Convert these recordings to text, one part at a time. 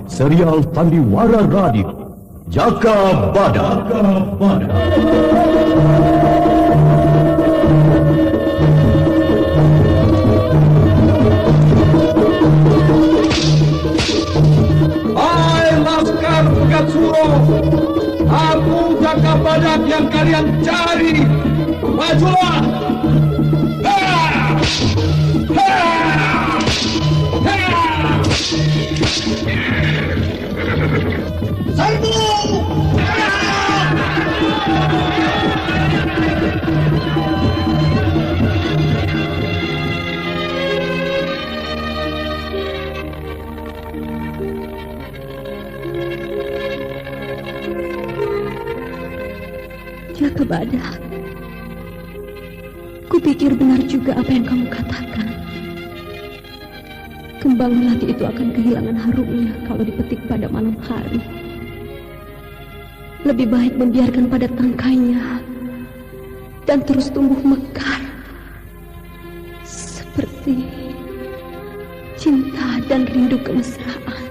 serial Sandiwara Radio, Jaka Bada. Hai Laskar Pegat Suro, aku Jaka Badak yang kalian cari. Majulah! Serbu! Jaka Badak, kupikir benar juga apa yang kamu katakan. Kembang melati itu akan kehilangan harumnya kalau dipetik pada malam hari. Lebih baik membiarkan pada tangkainya dan terus tumbuh mekar seperti cinta dan rindu kemesraan.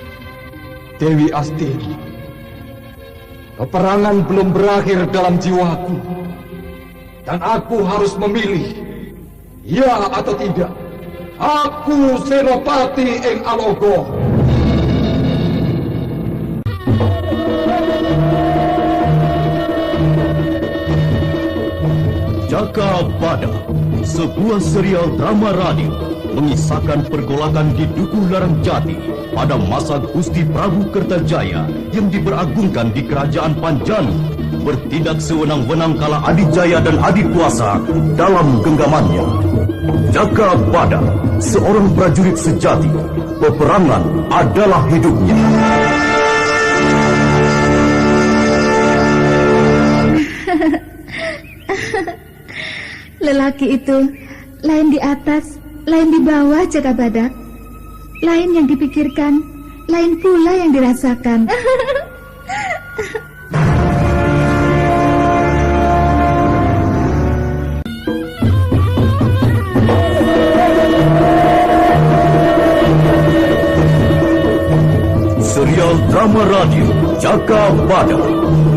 Dewi Astini, peperangan belum berakhir dalam jiwaku, dan aku harus memilih, ya atau tidak. Aku Senopati ing Alogo. Jaka Bada, sebuah serial drama radio mengisahkan pergolakan di Dukuh Larang Jati pada masa Gusti Prabu Kertajaya yang diberagungkan di Kerajaan Panjalu, bertindak sewenang-wenang kala Adijaya dan Adikuasa dalam genggamannya. Jaka Bada, seorang prajurit sejati, peperangan adalah hidupnya. Lelaki itu lain di atas, lain di bawah, Jaka Badak. Lain yang dipikirkan, lain pula yang dirasakan. Serial drama radio Jaka Bada,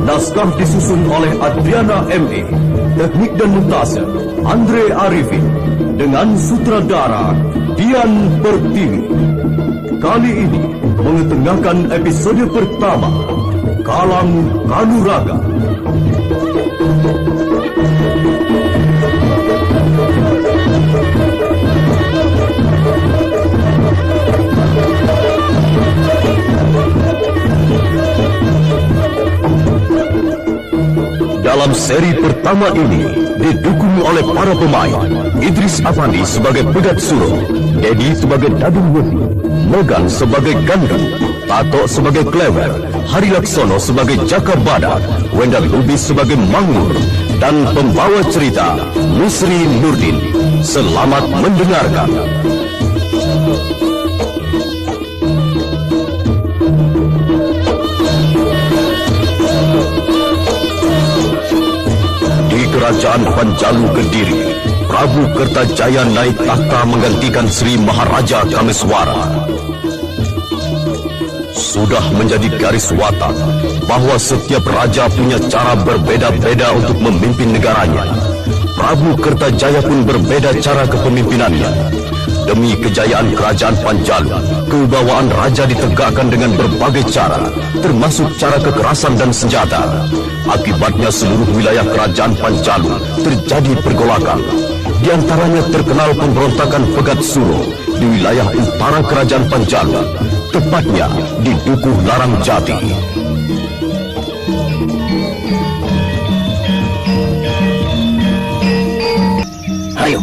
naskah disusun oleh Adriana M.E., teknik dan montase Andre Arifin, dengan sutradara Dian Pertiwi. Kali ini mengetengahkan episode pertama, Kalang Kanuraga. Dalam seri pertama ini didukung oleh para pemain: Idris Afandi sebagai Pegat Suro, Dedi sebagai Dadung Wesi, Mogan sebagai Gandum, Tato sebagai Klewer, Hari Laksono sebagai Jaka Badak, Wendal Lubis sebagai Mangur, dan pembawa cerita Nusri Nurdin. Selamat mendengarkan. Kerajaan Panjalu Kediri, Prabu Kertajaya naik tahta menggantikan Sri Maharaja Kameswara. Sudah menjadi garis watak bahwa setiap raja punya cara berbeda-beda untuk memimpin negaranya. Prabu Kertajaya pun berbeda cara kepemimpinannya. Demi kejayaan kerajaan Panjalu, kewibawaan raja ditegakkan dengan berbagai cara, termasuk cara kekerasan dan senjata. Akibatnya seluruh wilayah kerajaan Panjalu terjadi pergolakan. Di antaranya terkenal pemberontakan Pegat Suro di wilayah utara kerajaan Panjalu, tepatnya di Dukuh Larang Jati. Ayo.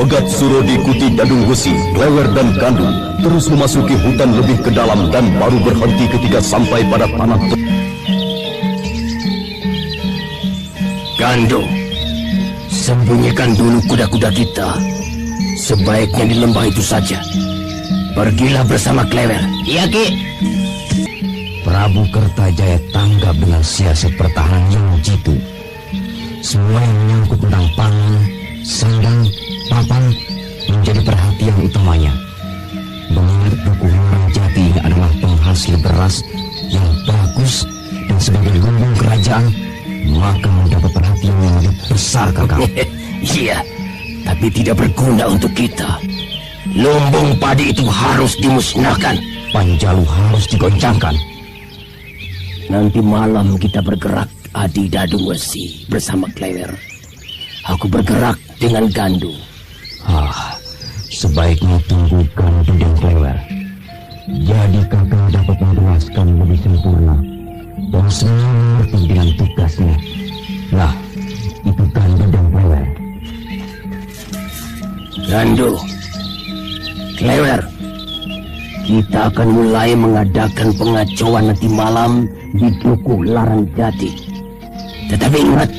Pegat Suro diikuti Dadung Wesi, Klewer dan Gandum terus memasuki hutan lebih ke dalam dan baru berhenti ketika sampai pada tanah. Gandum, sembunyikan dulu kuda-kuda kita. Sebaiknya di lembah itu saja. Pergilah bersama Klewer. Iya, Ki. Prabu Kertajaya tanggap dengan siasat pertahanan yang jitu. Semua yang menyangkut tentang pangan, sandang, papan menjadi perhatian utamanya. Mengingat Dukuh Larang Jati adalah penghasil beras yang bagus dan sebagai lumbung kerajaan, maka mendapat perhatian yang lebih besar, Kakang. Iya, tapi tidak berguna untuk kita. Lumbung padi itu harus dimusnahkan. Panjalu harus digoncangkan. Nanti malam kita bergerak, Adi Dadung Wesi bersama Klewer. Aku bergerak dengan Gandu. Sebaiknya tunggu Gandu dan Klewer. Jadi Kakang dapat menjelaskan lebih sempurna dan semua mengerti dengan tugasnya. Nah, itu Gandu dan Klewer. Gandu, Klewer, kita akan mulai mengadakan pengacauan nanti malam di Dukuh Larang Jati. Tetapi ingat,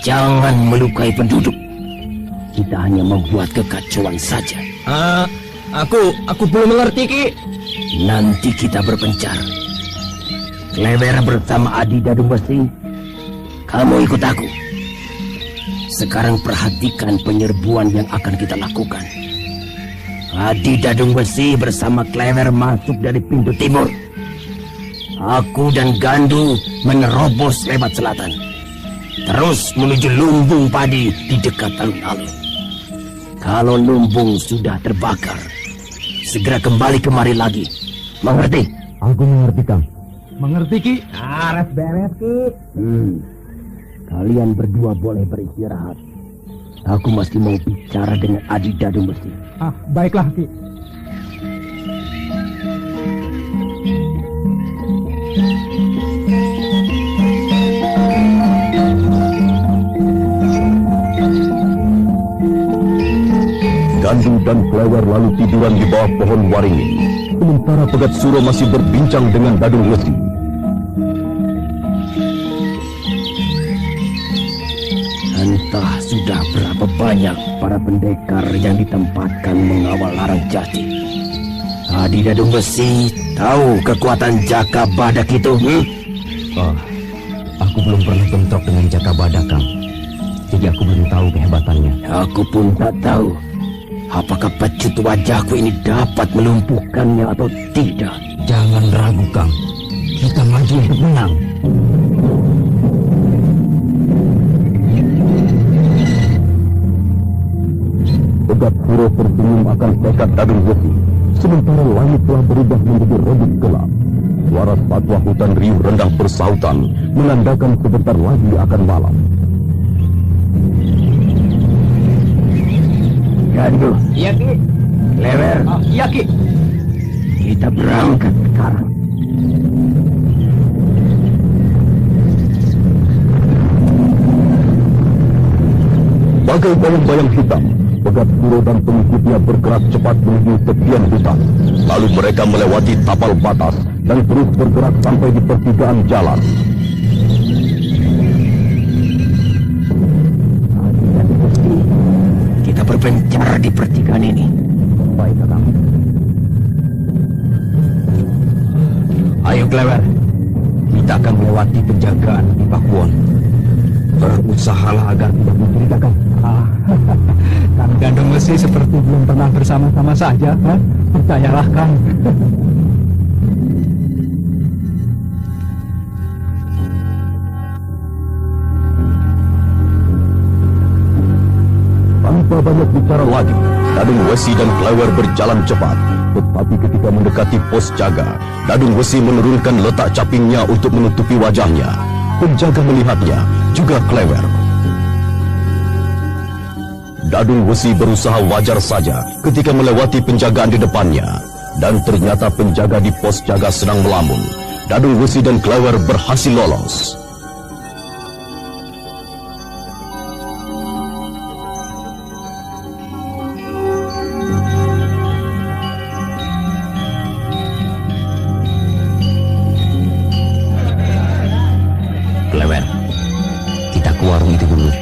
jangan melukai penduduk. Kita hanya membuat kekacauan saja. Aku belum mengerti, Ki. Nanti kita berpencar. Klewer bersama Adi Dadung Besi. Kamu ikut aku. Sekarang perhatikan penyerbuan yang akan kita lakukan. Adi Dadung Besi bersama Klewer masuk dari pintu timur. Aku dan Gandu menerobos lewat selatan, terus menuju lumbung padi di dekat alun-alun. Kalau lumbung sudah terbakar, segera kembali kemari lagi. Mengerti? Aku mengerti, Kang. Mengerti, Ki? Beres, Ki. Kalian berdua boleh beristirahat. Aku masih mau bicara dengan Adi Dadung Besi. Baiklah, Ki. Gandu dan Klewer lalu tiduran di bawah pohon waringin, sementara Pegat Suro masih berbincang dengan Dadung Wesi. Entah sudah berapa banyak para pendekar yang ditempatkan mengawal Larang Jati. Adi Dadung Besi tahu kekuatan Jaka Badak itu? Aku belum pernah bentrok dengan Jaka Badak, Kang. Jadi aku belum tahu kehebatannya. Aku pun tak tahu apakah pecut wajahku ini dapat melumpuhkannya atau tidak. Jangan ragu, Kang. Kita maju untuk menang. Pegat Suro tersenyum akan tekad Dadung Wesi, sementara langit telah berubah menjadi redup gelap. Suara satwa hutan riuh rendah bersautan menandakan sebentar lagi akan malam. Gandu. Iya, Ki. Klewer. Iya, Ki. Kita berangkat sekarang. Bagai bayang-bayang hitam, Pegat Suro dan pengikutnya bergerak cepat menuju tepian hutan. Lalu mereka melewati tapal batas dan terus bergerak sampai di pertigaan jalan. Kita berpencar di pertigaan ini. Baik, Kakang. Ayo, Klewer. Kita akan melewati penjagaan di Pakuwon. Berusahalah agar tidak mencurigakan. Kang Dadung Besi seperti belum pernah bersama-sama saja. Percayalah, Kang. Tanpa banyak bicara lagi, Dadung Wesi dan Klewer berjalan cepat. Tetapi ketika mendekati pos jaga, Dadung Wesi menurunkan letak capingnya untuk menutupi wajahnya. Penjaga melihatnya, juga Klewer. Dadung Wesi berusaha wajar saja ketika melewati penjagaan di depannya. Dan ternyata penjaga di pos jaga sedang melamun. Dadung Wesi dan Klewer berhasil lolos. Klewer, kita ke warung itu dulu.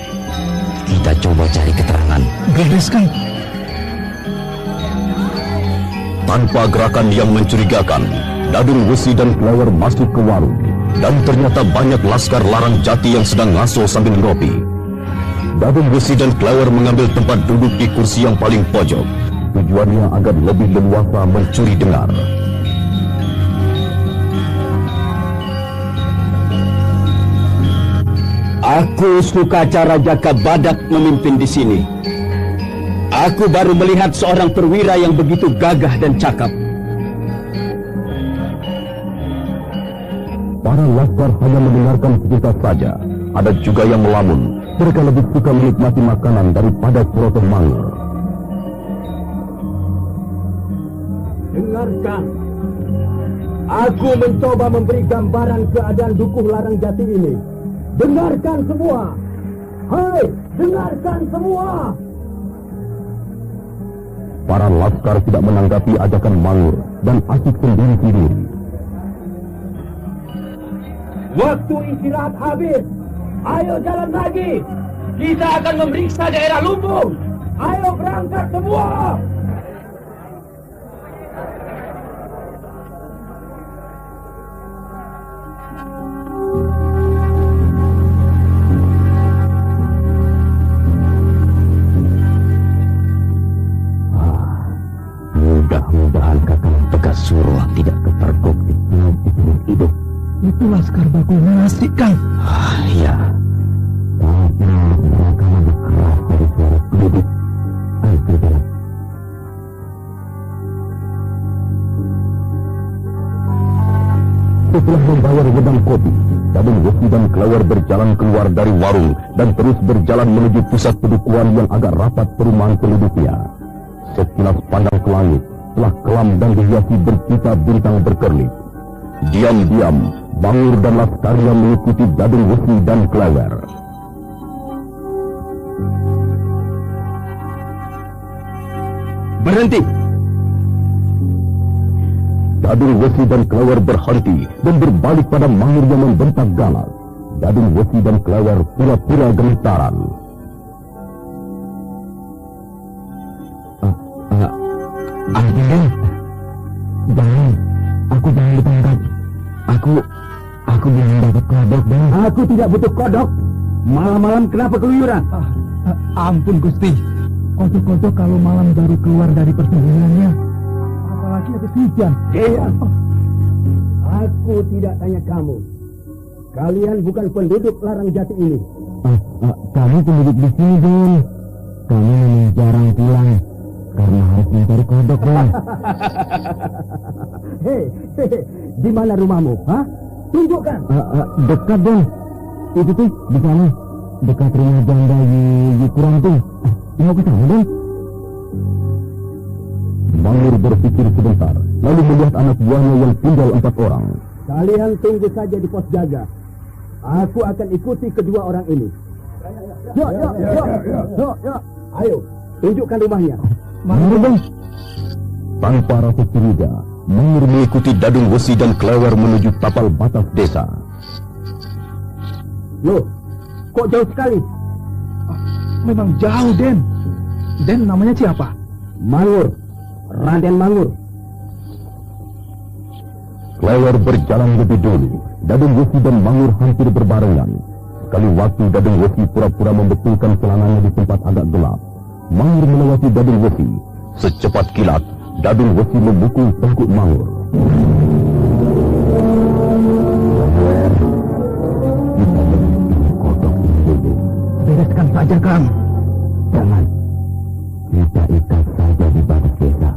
Kita coba cari keterangan. Beres, Kang. Tanpa gerakan yang mencurigakan, Dadung Wesi dan Klewer masuk ke warung. Dan ternyata banyak laskar larang jati yang sedang ngaso sambil ngopi. Dadung Wesi dan Klewer mengambil tempat duduk di kursi yang paling pojok. Tujuannya agar lebih leluasa mencuri dengar. Aku suka cara Jaka Badak memimpin di sini. Aku baru melihat seorang perwira yang begitu gagah dan cakap. Para laskar hanya mendengarkan sekitar saja. Ada juga yang melamun. Mereka lebih suka menikmati makanan daripada serotong mangur. Dengarkan. Aku mencoba memberi gambaran keadaan Dukuh Larang Jati ini. Dengarkan semua. Hai, dengarkan semua. Para laskar tidak menanggapi ajakan Mangur dan asik sendiri-sendiri. Waktu istirahat habis. Ayo jalan lagi. Kita akan memeriksa daerah Lumbung. Ayo berangkat semua. Mudah-mudahan Kakang Bekasuruh tidak kepergok di hidup. Itu laskar bakul nasi, Kang. Ya. Tapi mereka lebih keras dari suara penduduk. Ayo ke dalam. Setelah membayar wedang kopi, Dadung Wesi dan Klewer berjalan keluar dari warung dan terus berjalan menuju pusat pedukuhan yang agak rapat perumahan penduduknya. Sekilas pandang ke langit, telah kelam dan dihiasi bercita bintang berkerlip. Diam-diam, Mangur dan laskarinya mengikuti Dadung Wesi dan Klewer. Berhenti. Dadung Wesi dan Klewer berhenti dan berbalik pada Mangur yang membentak galak. Dadung Wesi dan Klewer pura-pura gemetaran. Aden, jangan. Aku jangan ditangkap. Aku belum dapat kodok, Dan. Aku tidak butuh kodok. Malam-malam kenapa keluyuran? Ampun, Gusti. Kodok-kodok kalau malam baru keluar dari persembunyiannya. Apalagi habis hujan. Diam. Aku tidak tanya kamu. Kalian bukan penduduk Larang Jati ini. Kami penduduk di sini, Don. Kami memang jarang pulang karena harus mencari kodok, Don. Hei, di mana rumahmu? Hah? Tunjukkan. Dekat, Don. Itu tuh di sana, dekat rumah janda Yu Kurang tuh. Mau ke sana, Don? Mangur berpikir sebentar, lalu melihat anak buahnya yang tinggal 4 orang. Kalian tunggu saja di pos jaga. Aku akan ikuti kedua orang ini. Yuk. Ayo, tunjukkan rumahnya. Mangur, Don. Tanpa rasa curiga, Mangur mengikuti Dadung Wesi dan Klewer menuju tapal batas desa. Loh, kok jauh sekali? Memang jauh, Den. Den namanya siapa? Mangur, Raden Mangur. Klewer berjalan lebih dulu. Dadung Wesi dan Mangur hampir berbarengan. Sekali waktu Dadung Wesi pura-pura membetulkan celananya di tempat agak gelap. Mangur melewati Dadung Wesi. Secepat kilat, Dadung Wesi memukul tengkuk Mangur. Kita memiliki kodok dulu. Bereskan saja, Kang. Jangan. Kita ikat saja di batas desa.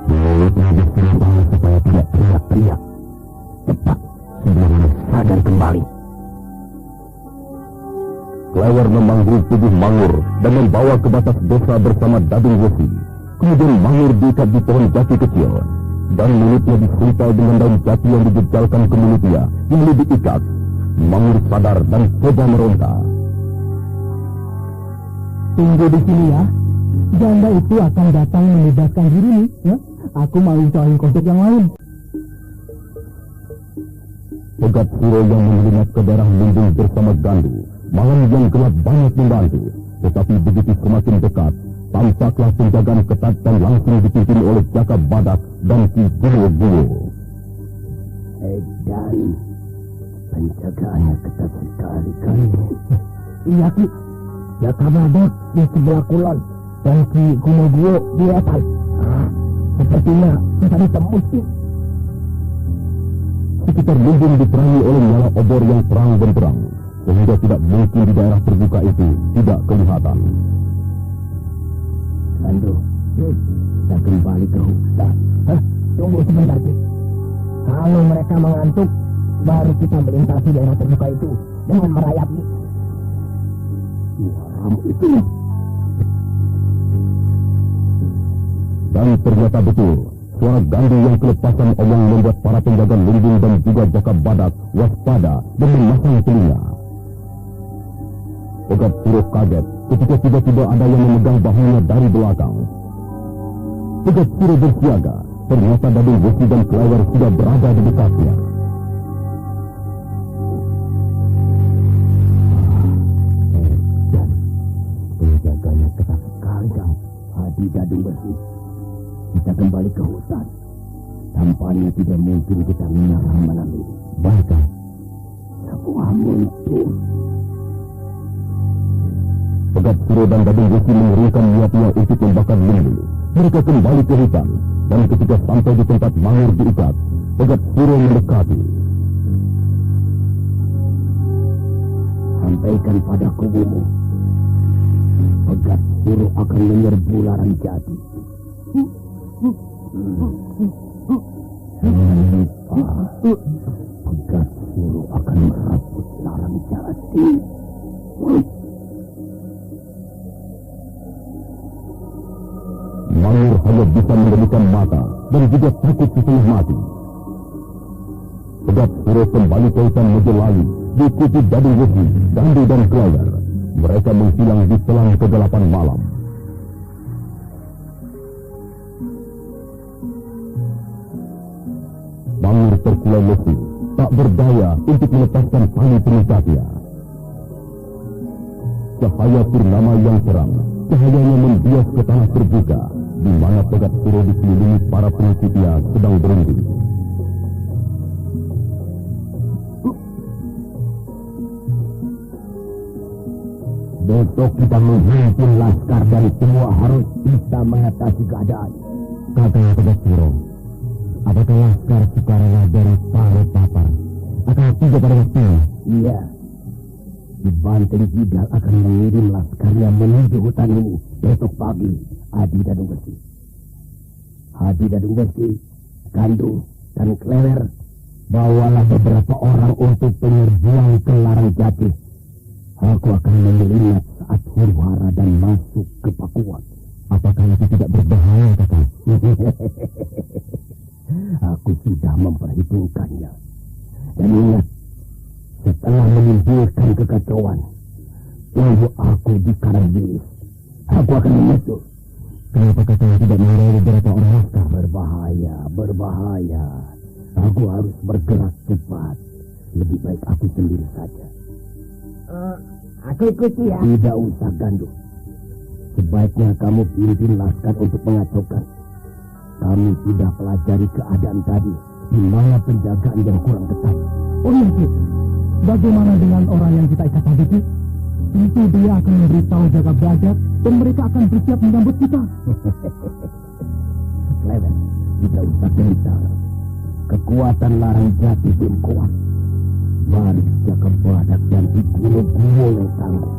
Mulutnya diserang supaya tidak teriak-teriak. Cepat, sebelum sadar kembali. Klewer memanggil tubuh Mangur dan membawa ke batas desa bersama Dadung Wesi. Kemudian Mangur diikat di pohon jati kecil. Dan mulutnya diselipal dengan daun jati yang dijejalkan ke mulutnya, lalu diikat. Mangur sadar dan coba meronta. Tunggu di sini ya. Janda itu akan datang membebaskan diri nih, ya. Aku mau cari kodok yang lain. Pegat Suro yang menyelinap ke daerah Lumbung bersama Gandu. Malam yang gelap banyak membantu. Tetapi begitu semakin dekat, tampaklah penjagaan ketat dan langsung dipimpin oleh Jaka Badak dan Ki Gulo-Gulo. Edan, Penjagaannya ketat sekali kali ini. Iya Ki, Jaka Badak di sebelah kulon dan Ki Kumoguo di atas. Sepertinya kita ditembus Ki. Sekitar lumbung diperangi oleh nyala obor yang terang benderang, sehingga tidak mungkin di daerah terbuka itu tidak kelihatan. Gandu, kita kembali ke hutan. Tunggu sebentar Ki. Kalau mereka mengantuk, baru kita melintasi daerah terbuka itu dengan merayap. Suaramu itu. Dan ternyata betul, suara Gandu yang kelepasan omong membuat para penjaga lumbung dan juga Jaka Badak waspada dan memasang telinga. Pegat Suro kaget ketika tiba-tiba ada yang memegang bahunya dari belakang. Pegat Suro bersiaga, ternyata Dadung Besi dan Klewer sudah berada di dekatnya. Penjaganya ketat sekali Kang. Hadi Dadung Besi. Kita kembali ke hutan. Tampaknya tidak mungkin kita menyerah malam ini. Bahkan Sebuah muncul. Pegat Suro dan Dadung Besi mengerungkan niatnya untuk membakar lumbung. Mereka kembali ke hutan, dan ketika sampai di tempat Mangur diikat, Pegat Suro mendekati. Sampaikan pada kubumu. Pegat Suro akan menyerbu Larang Jati. Jangan lupa, Pegat Suro akan merebut Larang Jati. Mangur hanya bisa mengerutkan mata dan juga takut setengah mati. Pegat Suro kembali ke hutan Mojolayi, diikuti Dadung Besi, Gandu dan Klewer. Mereka menghilang di selang kegelapan malam. Mangur terkulai lesu, tak berdaya untuk melepaskan tali pengikatnya. Cahaya purnama yang terang, cahayanya membias ke tanah terbuka, di mana Pegat Suro dikelilingi para pengikutnya sedang berunding. Besok kita menghimpun laskar dan semua harus bisa mengatasi keadaan. Kata Pegat Suro, apakah laskar Sukarela dari Pare Papar akan tiba pada waktunya? Iya. Di Banteng Kidal akan mengirim laskarnya menuju hutan ini besok pagi. Hadi Dadung Besi. Hadi Dadung Besi, Gandu, dan Klewer, bawalah beberapa orang untuk penyerbuan ke Larang Jati. Aku akan menyelinap saat huru-hara dan masuk ke Pakuan. Apakah itu tidak berbahaya, kakak? Aku sudah memperhitungkannya. Dan ingat, setelah menimbulkan kekacauan, tunggu aku di Karangbilis. Aku akan menyusul. Kenapa kakak tidak mengeroyok beberapa orang laskar? Berbahaya. Aku harus bergerak cepat. Lebih baik aku sendiri saja. Aku ikuti ya. Tidak usah, Gandu. Sebaiknya kamu pimpin laskar untuk mengacaukan. Kami sudah pelajari keadaan tadi, di mana penjagaan yang kurang ketat. Oh iya, Ki. Bagaimana dengan orang yang kita ikat tadi, Ki? Tentu dia akan memberitahu Jaka Badak dan mereka akan bersiap menyambut kita. Klewer, tidak usah gentar. Kekuatan Larang Jati belum kuat. Mari Jaka Badak dan Kumoguo yang tangguh.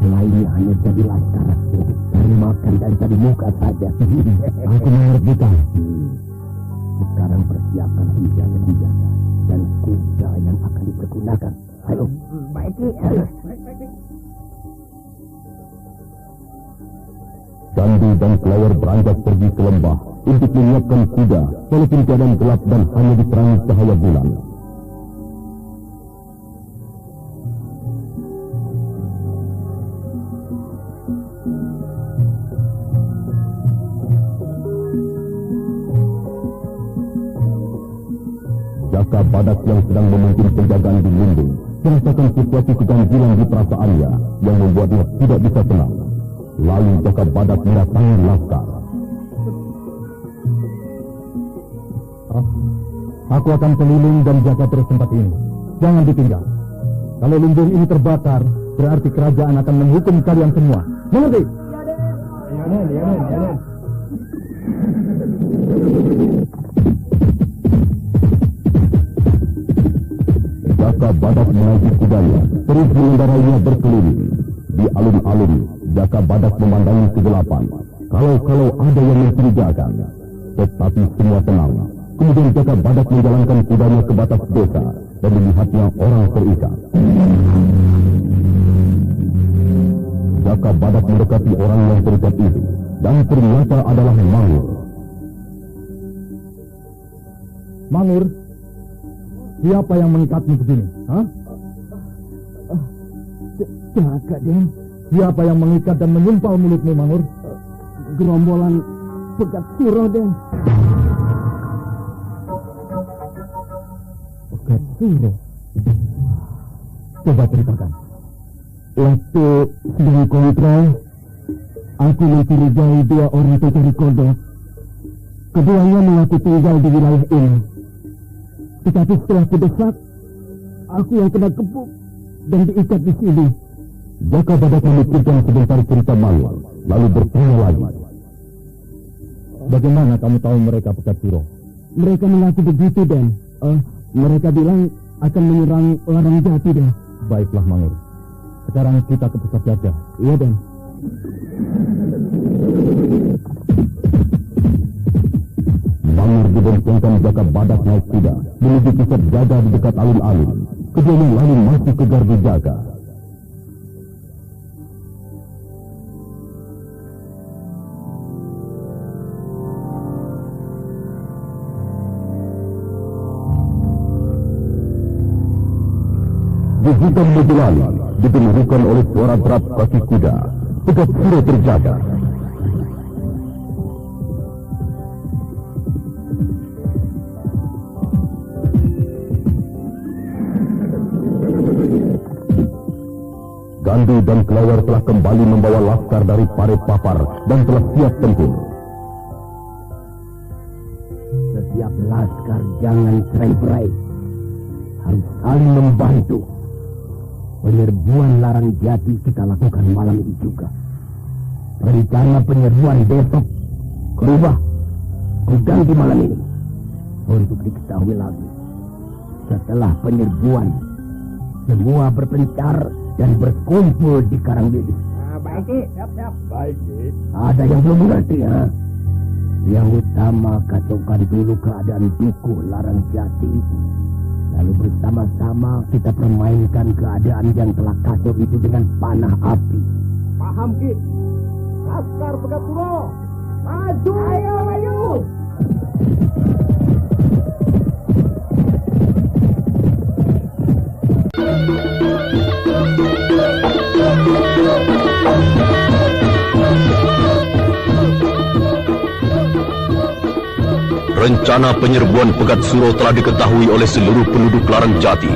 Lainnya hanya jadi laskar untuk cari makan dan cari muka saja. Aku mengerti, Kang. Sekarang persiapkan senjata dan kuda yang akan dipergunakan. Ayo. Baik. Gandu dan Klewer beranjak pergi ke lembah untuk menyiapkan kuda, walaupun keadaan gelap dan hanya diterangi cahaya bulan. Jaka Badak yang sedang memimpin penjagaan di lumbung merasakan sesuatu keganjilan di perasaannya yang membuatnya tidak bisa tenang. Lalu Jaka Badak mendatangi laskar. Aku akan keliling dan jaga terus tempat ini. jangan ditinggal. Kalau lumbung ini terbakar, berarti kerajaan akan menghukum kalian semua. Mengerti? Iya, Den. Jaka Badak menaiki kudanya, terus mengendarainya berkeliling. Di alun-alun, Jaka Badak memandangi kegelapan. Kalau ada yang mencurigakan, tetapi semua tenang. Kemudian Jaka Badak menjalankan kudanya ke batas desa dan melihatnya orang terikat. Jaka Badak mendekati orang yang terikat itu, dan ternyata adalah Mangur. Mangur, siapa yang mengikatmu begini? Hah? Jaka, Den. Siapa yang mengikat dan menyumpal mulutmu, Mangur? Gerombolan Pegat Suro, Den. Pegat Suro? Coba ceritakan. Waktu sedang kontrol, aku mencurigai 2 orang pencari kodok. Keduanya mengaku tinggal di wilayah ini. Tetapi setelah kudesak, aku yang kena kepuk dan diikat di sini. Jaka Badak memikirkan sebentar cerita Mangur, lalu bertanya lagi. Bagaimana kamu tahu mereka Pegat Suro? Mereka mengaku begitu, Den. Mereka bilang akan menyerang Larang Jati, Den. Baiklah, Mangur. Sekarang kita ke pusat jaga. Iya, Den. Mangur diboncengkan Jaka Badak naik kuda menuju pusat jaga di dekat alun-alun. Keduanya lalu masuk ke gardu jaga. Di hutan Majalali digemuruhkan oleh suara derap kaki kuda. Pegat Suro terjaga. Gandu dan Kelawar telah kembali membawa laskar dari Parepapar dan telah siap tempur. Setiap laskar jangan cerai-berai, harus saling membantu. Penyerbuan Larang Jati kita lakukan malam ini juga. Rencana penyerbuan besok berubah, diganti malam ini untuk diketahui lagi. Setelah penyerbuan, semua berpencar dan berkumpul di Karangbili. Baik, siap. Baik. Ada yang belum mengerti, ya? Yang utama kacaukan dulu keadaan Duku Larang Jati. Lalu bersama-sama kita permainkan keadaan yang telah kacau itu dengan panah api. Paham, Ki? Laskar Pegat Suro, maju! Ayo! Rencana penyerbuan Pegat Suro telah diketahui oleh seluruh penduduk Larang Jati.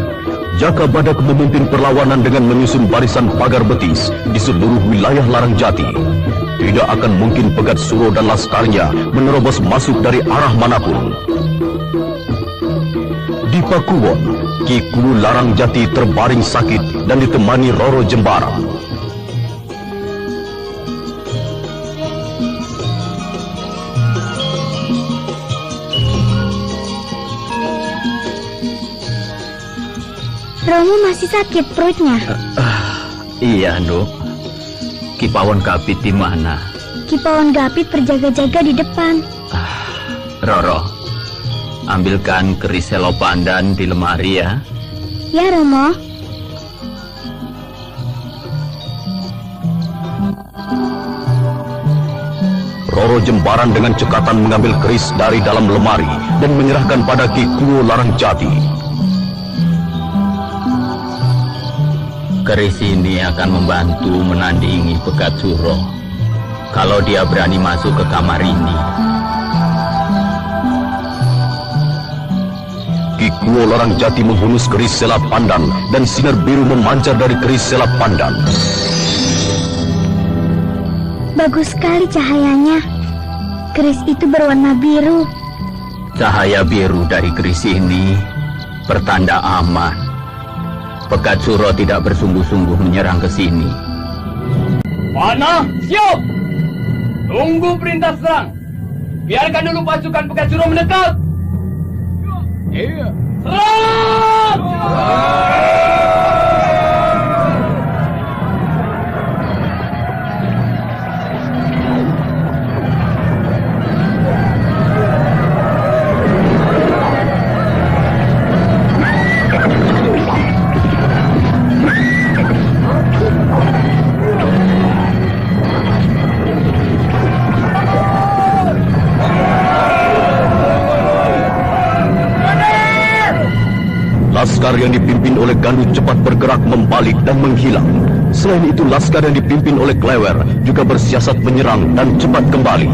Jaka Badak memimpin perlawanan dengan menyusun barisan pagar betis di seluruh wilayah Larang Jati. Tidak akan mungkin Pegat Suro dan laskarnya menerobos masuk dari arah manapun. Di Pakuwon, Ki Kulu Larang Jati terbaring sakit dan ditemani Roro Jembara. Romo masih sakit perutnya. Iya, Nduk. Ki Pawon Gapit di mana? Ki Pawon Gapit berjaga-jaga di depan. Roro, ambilkan keris selo pandan di lemari ya. Ya, Romo. Roro Jembaran dengan cekatan mengambil keris dari dalam lemari dan menyerahkan pada Ki Kulu Larang Jati. Keris ini akan membantu menandingi Pegat Suro kalau dia berani masuk ke kamar ini. Ki Kulu Larang Jati menghunus keris selap pandan dan sinar biru memancar dari keris selap pandan. Bagus sekali cahayanya. Keris itu berwarna biru. Cahaya biru dari keris ini pertanda aman Pekat Suro tidak bersungguh-sungguh menyerang ke sini. Panah, siap! Tunggu perintah serang. Biarkan dulu pasukan Pekat Suro mendekat. Iya. Serang! Laskar yang dipimpin oleh Gandu cepat bergerak membalik dan menghilang. Selain itu, laskar yang dipimpin oleh Klewer juga bersiasat menyerang dan cepat kembali.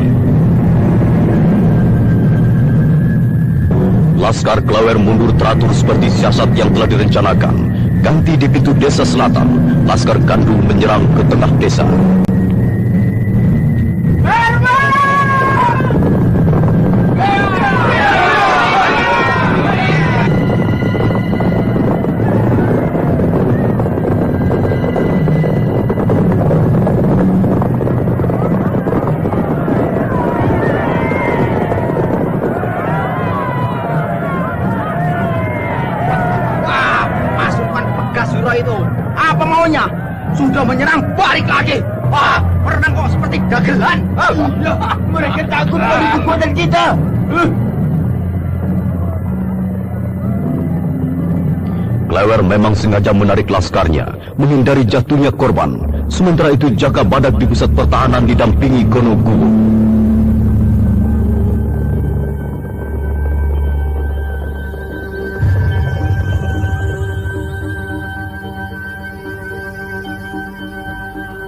Laskar Klewer mundur teratur seperti siasat yang telah direncanakan. Ganti di pintu desa selatan, laskar Gandu menyerang ke tengah desa. Sudah menyerang, balik lagi. Berenang kok seperti dagelan. Mereka takut pada kekuatan kita. Klewer memang sengaja menarik laskarnya, menghindari jatuhnya korban. Sementara itu Jaka Badak di pusat pertahanan didampingi Gonoguwo.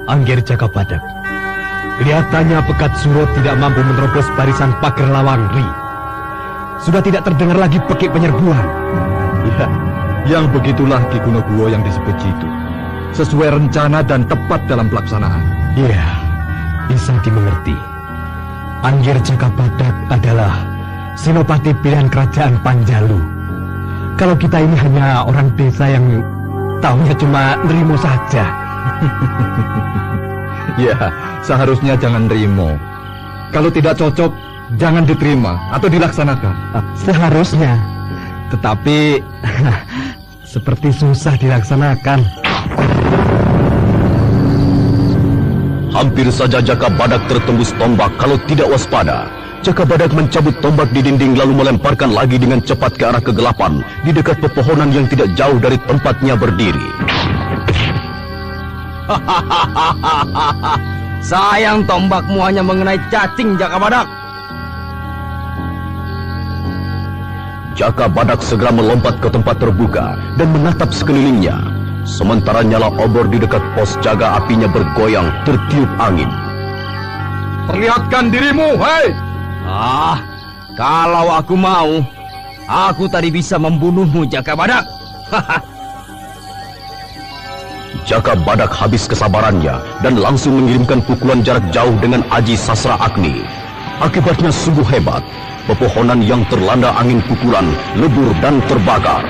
Angger Jaka Badak, kelihatannya Pekat Suro tidak mampu menerobos barisan pager Lawang Ri. Sudah tidak terdengar lagi pekik penyerbuan. Ya, yang begitulah Ki Gonoguwo yang disebut jitu. Sesuai rencana dan tepat dalam pelaksanaan. Iya, bisa dimengerti. Angger Jaka Badak adalah senopati pilihan kerajaan Panjalu. Kalau kita ini hanya orang desa yang tahunya cuma nerimo saja. Ya, seharusnya jangan nerimo. Kalau tidak cocok, jangan diterima atau dilaksanakan. Seharusnya, tetapi seperti susah dilaksanakan. Hampir saja Jaka Badak tertembus tombak kalau tidak waspada. Jaka Badak mencabut tombak di dinding lalu melemparkan lagi dengan cepat ke arah kegelapan di dekat pepohonan yang tidak jauh dari tempatnya berdiri. Sayang tombakmu hanya mengenai cacing, Jaka Badak. Jaka Badak segera melompat ke tempat terbuka dan menatap sekelilingnya. Sementara nyala obor di dekat pos jaga apinya bergoyang tertiup angin. Perlihatkan dirimu, hei! Kalau aku mau, aku tadi bisa membunuhmu, Jaka Badak. Jaka Badak habis kesabarannya dan langsung mengirimkan pukulan jarak jauh dengan Aji Sasra Agni. Akibatnya sungguh hebat. Pepohonan yang terlanda angin pukulan lebur dan terbakar.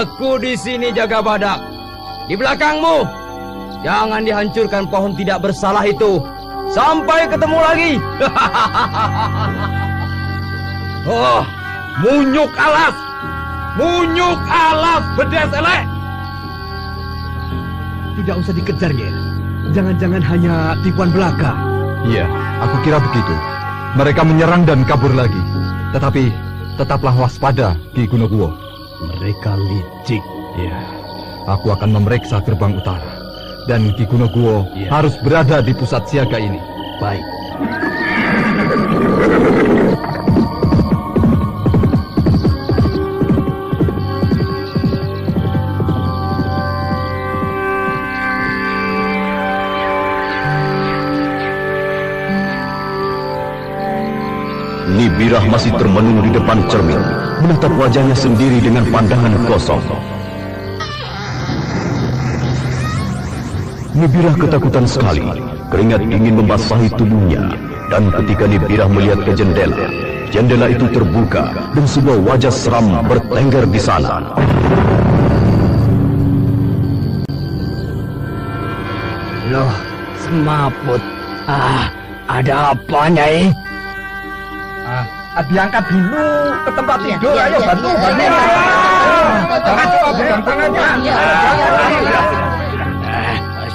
Aku di sini, Jaka Badak. Di belakangmu. Jangan dihancurkan pohon tidak bersalah itu. Sampai ketemu lagi. Oh, munyuk alas. Munyuk alas, bedes elek. Tidak usah dikejar, Ger. Jangan-jangan hanya tipuan belaka. Iya, aku kira begitu. Mereka menyerang dan kabur lagi. Tetapi tetaplah waspada, Ki Gonoguwo. Mereka licik. Iya, aku akan memeriksa gerbang utara. Dan Ki Gonoguwo harus berada di pusat siaga ini. Baik. Nibirah masih termenung di depan cermin, menatap wajahnya sendiri dengan pandangan kosong. Nibirah ketakutan sekali. Keringat dingin membasahi tubuhnya. Dan ketika Nibirah melihat ke jendela, jendela itu terbuka dan sebuah wajah seram bertengger di sana. Loh, semaput. Ada apa, Nyai? Diangkat dulu ke tempat tidur. Ayo bantu.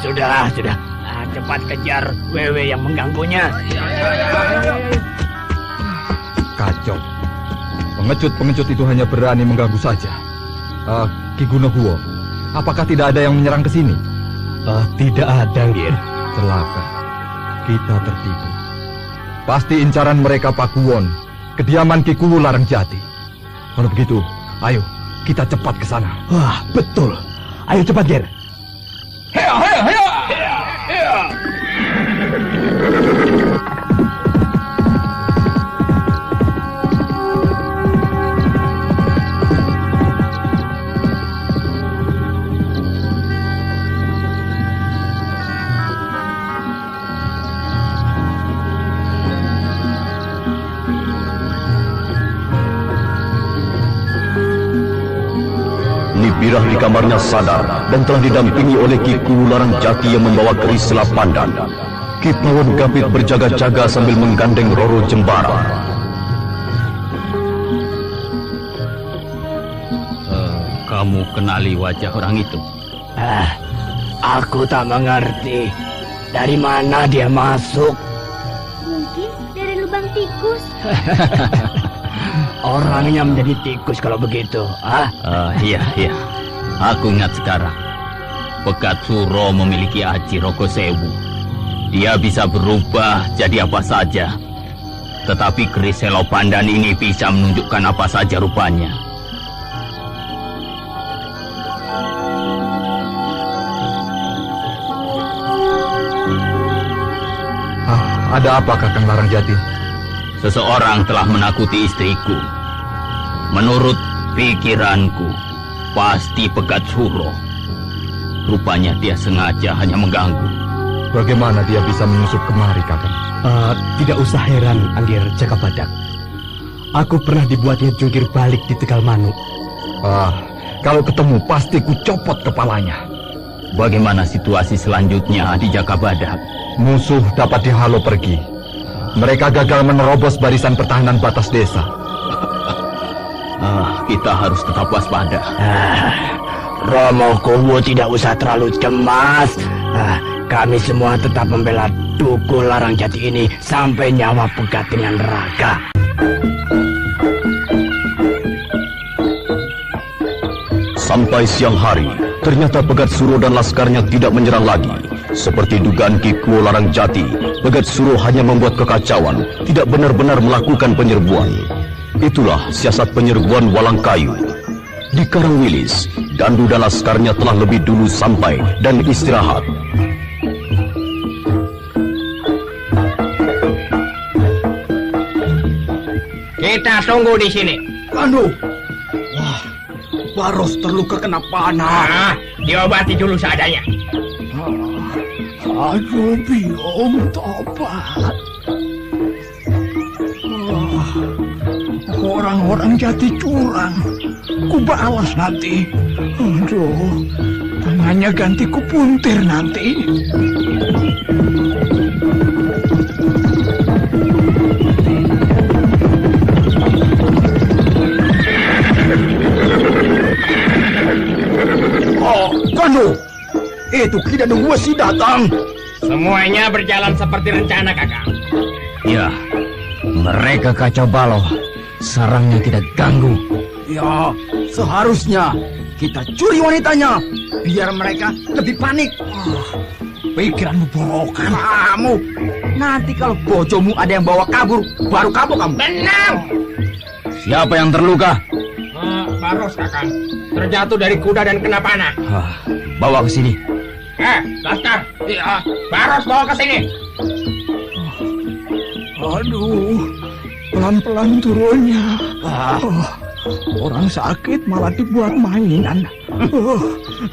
Sudah. Cepat kejar wewe yang mengganggunya. Kacau. Pengecut itu hanya berani mengganggu saja. Ki Gunohuwo, apakah tidak ada yang menyerang ke sini? Tidak ada, Ngir. Celaka. Kita tertipu. Pasti incaran mereka Pakuwon, kediaman Ki Kuwu Larangjati. Kalau begitu, ayo kita cepat ke sana. Wah, betul. Ayo cepat, Ngir. Nibirah di kamarnya sadar dan telah didampingi oleh Ki Kuwu Larangjati yang membawa keris selap pandan. Ki Pawon Gapit berjaga-jaga sambil menggandeng Roro Jembara. Kamu kenali wajah orang itu? Aku tak mengerti. Dari mana dia masuk? Mungkin dari lubang tikus. Orangnya menjadi tikus kalau begitu. Iya. Aku ingat sekarang. Pegat Suro memiliki aji Rogo Sewu. Dia bisa berubah jadi apa saja. Tetapi keris Selo Pandan ini bisa menunjukkan apa saja rupanya. Ada apa, Kakang Larangjati? Seseorang telah menakuti istriku. Menurut pikiranku, pasti Pegat Suro. Rupanya dia sengaja hanya mengganggu. Bagaimana dia bisa menyusup kemari, Kakang? Tidak usah heran, Anggir Jakabadak. Aku pernah dibuatnya jungkir balik di Tegal Manuk. Kalau ketemu pasti ku copot kepalanya. Bagaimana situasi selanjutnya di Jakabadak? Musuh dapat dihalau pergi. Mereka gagal menerobos barisan pertahanan batas desa. Kita harus tetap waspada. Romo Kuwu tidak usah terlalu cemas. Kami semua tetap membela Duku Larangjati ini sampai nyawa pegat dengan raga. Sampai siang hari, ternyata Pegat Suro dan laskarnya tidak menyerang lagi. Seperti dugaan Ki Kuwu Larangjati, Pegat Suro hanya membuat kekacauan, tidak benar-benar melakukan penyerbuan. Itulah siasat penyerbuan Walang Kayu. Di Karangwilis, Dandu dan laskarnya telah lebih dulu sampai dan istirahat. Kita tunggu di sini. Kandu. Wah, Baros terluka kena panah. Diobati dulu seadanya. Aduh, belum tobat. Orang-orang Jati curang. Ku balas nanti. Aduh, tangannya ganti ku puntir nanti. Kandu, itu Ki Dadung Wesi datang. Semuanya berjalan seperti rencana, Kakang. Ya, mereka kacau balau. Sarangnya tidak ganggu. Ya, seharusnya kita curi wanitanya biar mereka lebih panik. Pikiranmu borokan. Kamu nanti kalau bojomu ada yang bawa kabur, baru kapok kamu. Benar. Siapa yang terluka? Baros, Kakang. Terjatuh dari kuda dan kena panah. Bawa ke sini. Laskar. Baros bawa ke sini. Aduh, pelan-pelan turunnya. Orang sakit malah dibuat mainan.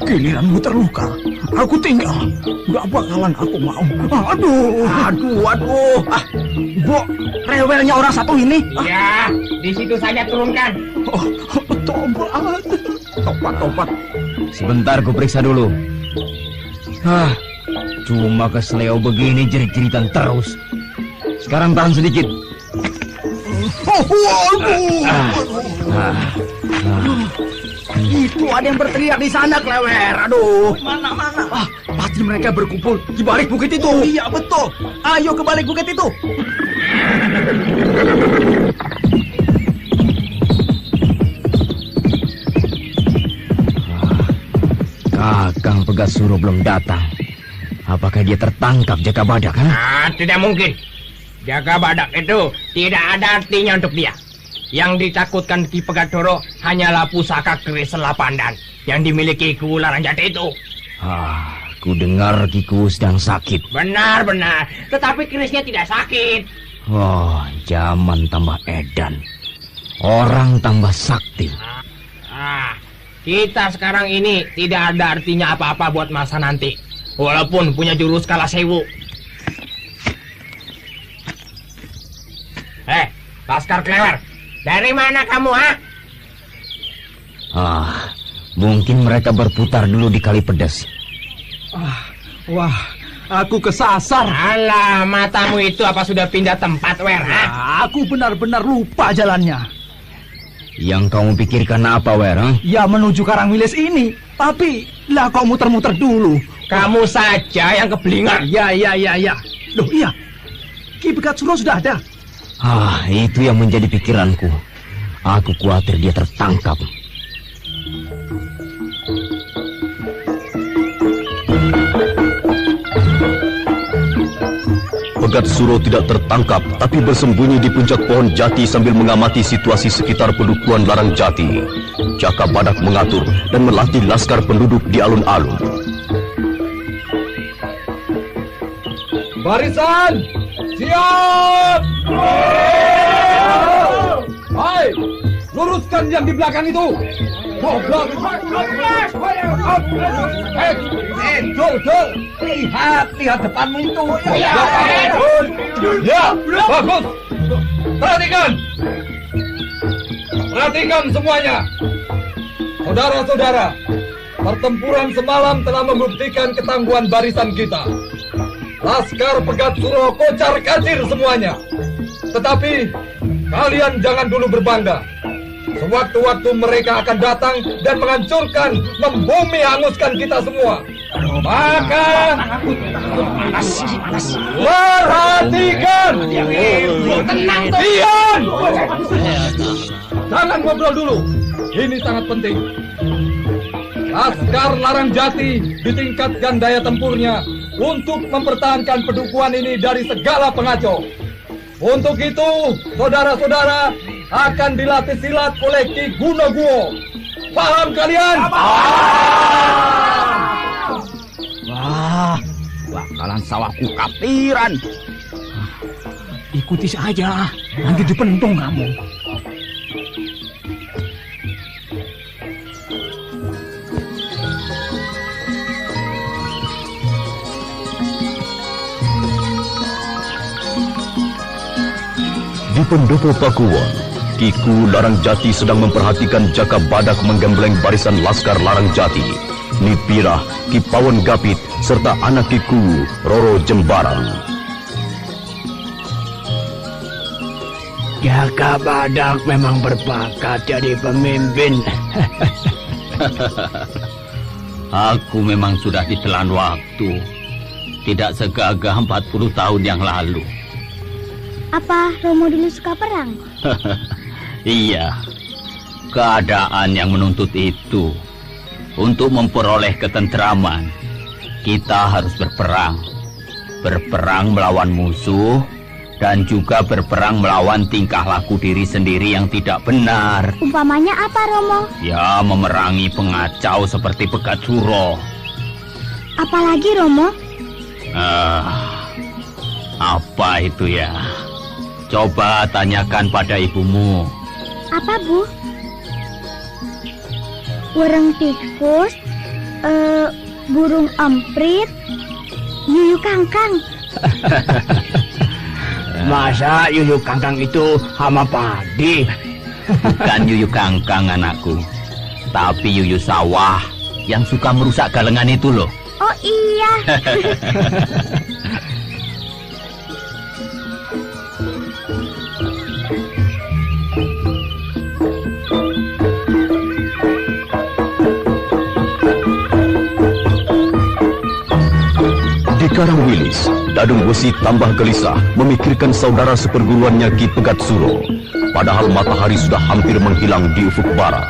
Giliranmu terluka, aku tinggal. Gak bakalan aku mau. Aduh. Bo, rewelnya orang satu ini. Ya, di situ saja turunkan. Tobat. Sebentar, ku periksa dulu. Cuma kesleo begini jerit-jeritan terus. Sekarang tahan sedikit. Itu ada yang berteriak di sana, Klewer. Aduh, mana? Pasti mereka berkumpul di balik bukit itu. Iya, betul. Ayo ke balik bukit itu. Kakang Pegasuro belum datang. Apakah dia tertangkap Jaka Badak? Tidak mungkin. Jaka Badak itu tidak ada artinya untuk dia. Yang ditakutkan Ki Pegadoro hanyalah pusaka keris Selapandan yang dimiliki Ki Laranjati itu. Ku dengar Kiku sedang sakit. Benar. Tetapi kerisnya tidak sakit. Zaman tambah edan. Orang tambah sakti. Kita sekarang ini tidak ada artinya apa-apa buat masa nanti. Walaupun punya jurus Kalasewu. Laskar Klewer, dari mana kamu, Mungkin mereka berputar dulu di Kali Pedas. Wah, aku kesasar. Alah, matamu itu apa sudah pindah tempat, Wer? Aku benar-benar lupa jalannya. Yang kamu pikirkan apa, Wer? Ya, menuju Karangwilis ini. Tapi, lah kau muter-muter dulu. Kamu saja yang kebelingan. Ya. Loh, iya. Ki Pegasuro sudah ada. Itu yang menjadi pikiranku. Aku khawatir dia tertangkap. Pegasuro tidak tertangkap, tapi bersembunyi di puncak pohon jati sambil mengamati situasi sekitar pedukuhan Larang Jati. Jaka Badak mengatur dan melatih laskar penduduk di alun-alun. Barisan, siap! Hai, luruskan yang di belakang itu. Goblok. Jol. Lihat depanmu itu. Ya, bagus. Perhatikan semuanya. Saudara-saudara, pertempuran semalam telah membuktikan ketangguhan barisan kita. Laskar Pegasuro kocar-kacir semuanya. Tetapi kalian jangan dulu berbangga. Sewaktu-waktu mereka akan datang dan menghancurkan, membumi hanguskan kita semua. Maka perhatikan. Diam. Jangan ngobrol dulu. Ini sangat penting. Laskar Larang Jati ditingkatkan daya tempurnya untuk mempertahankan pedukuhan ini dari segala pengacau. Untuk itu, saudara-saudara akan dilatih silat oleh Ki Gunoguwo. Paham kalian? Wah, bakalan sawahku kapiran. Ikuti saja, nanti dipentung kamu. Di pendopo Pakuwon, Kiku Larang Jati sedang memperhatikan Jaka Badak menggembleng barisan laskar Larang Jati, Nipirah, Ki Pawon Gapit, serta anak Kiku, Roro Jembarang. Jaka Badak memang berbakat jadi pemimpin. Aku memang sudah ditelan waktu. Tidak segagah 40 tahun yang lalu. Apa Romo dulu suka perang? Iya, keadaan yang menuntut itu. Untuk memperoleh ketentraman, kita harus berperang. Berperang melawan musuh, dan juga berperang melawan tingkah laku diri sendiri yang tidak benar. Umpamanya apa, Romo? Ya, memerangi pengacau seperti Pegasuro. Apalagi, Romo? Apa itu ya? Coba tanyakan pada ibumu. Apa, Bu? Warang tikus, burung emprit, yuyu kangkang. Masa yuyu kangkang itu hama padi? Bukan yuyu kangkang anakku, tapi yuyu sawah yang suka merusak galengan itu loh. Oh iya. Di Karangwilis, Dadung Wesi tambah gelisah memikirkan saudara seperguruannya Ki Pegat Suro. Padahal matahari sudah hampir menghilang di ufuk barat.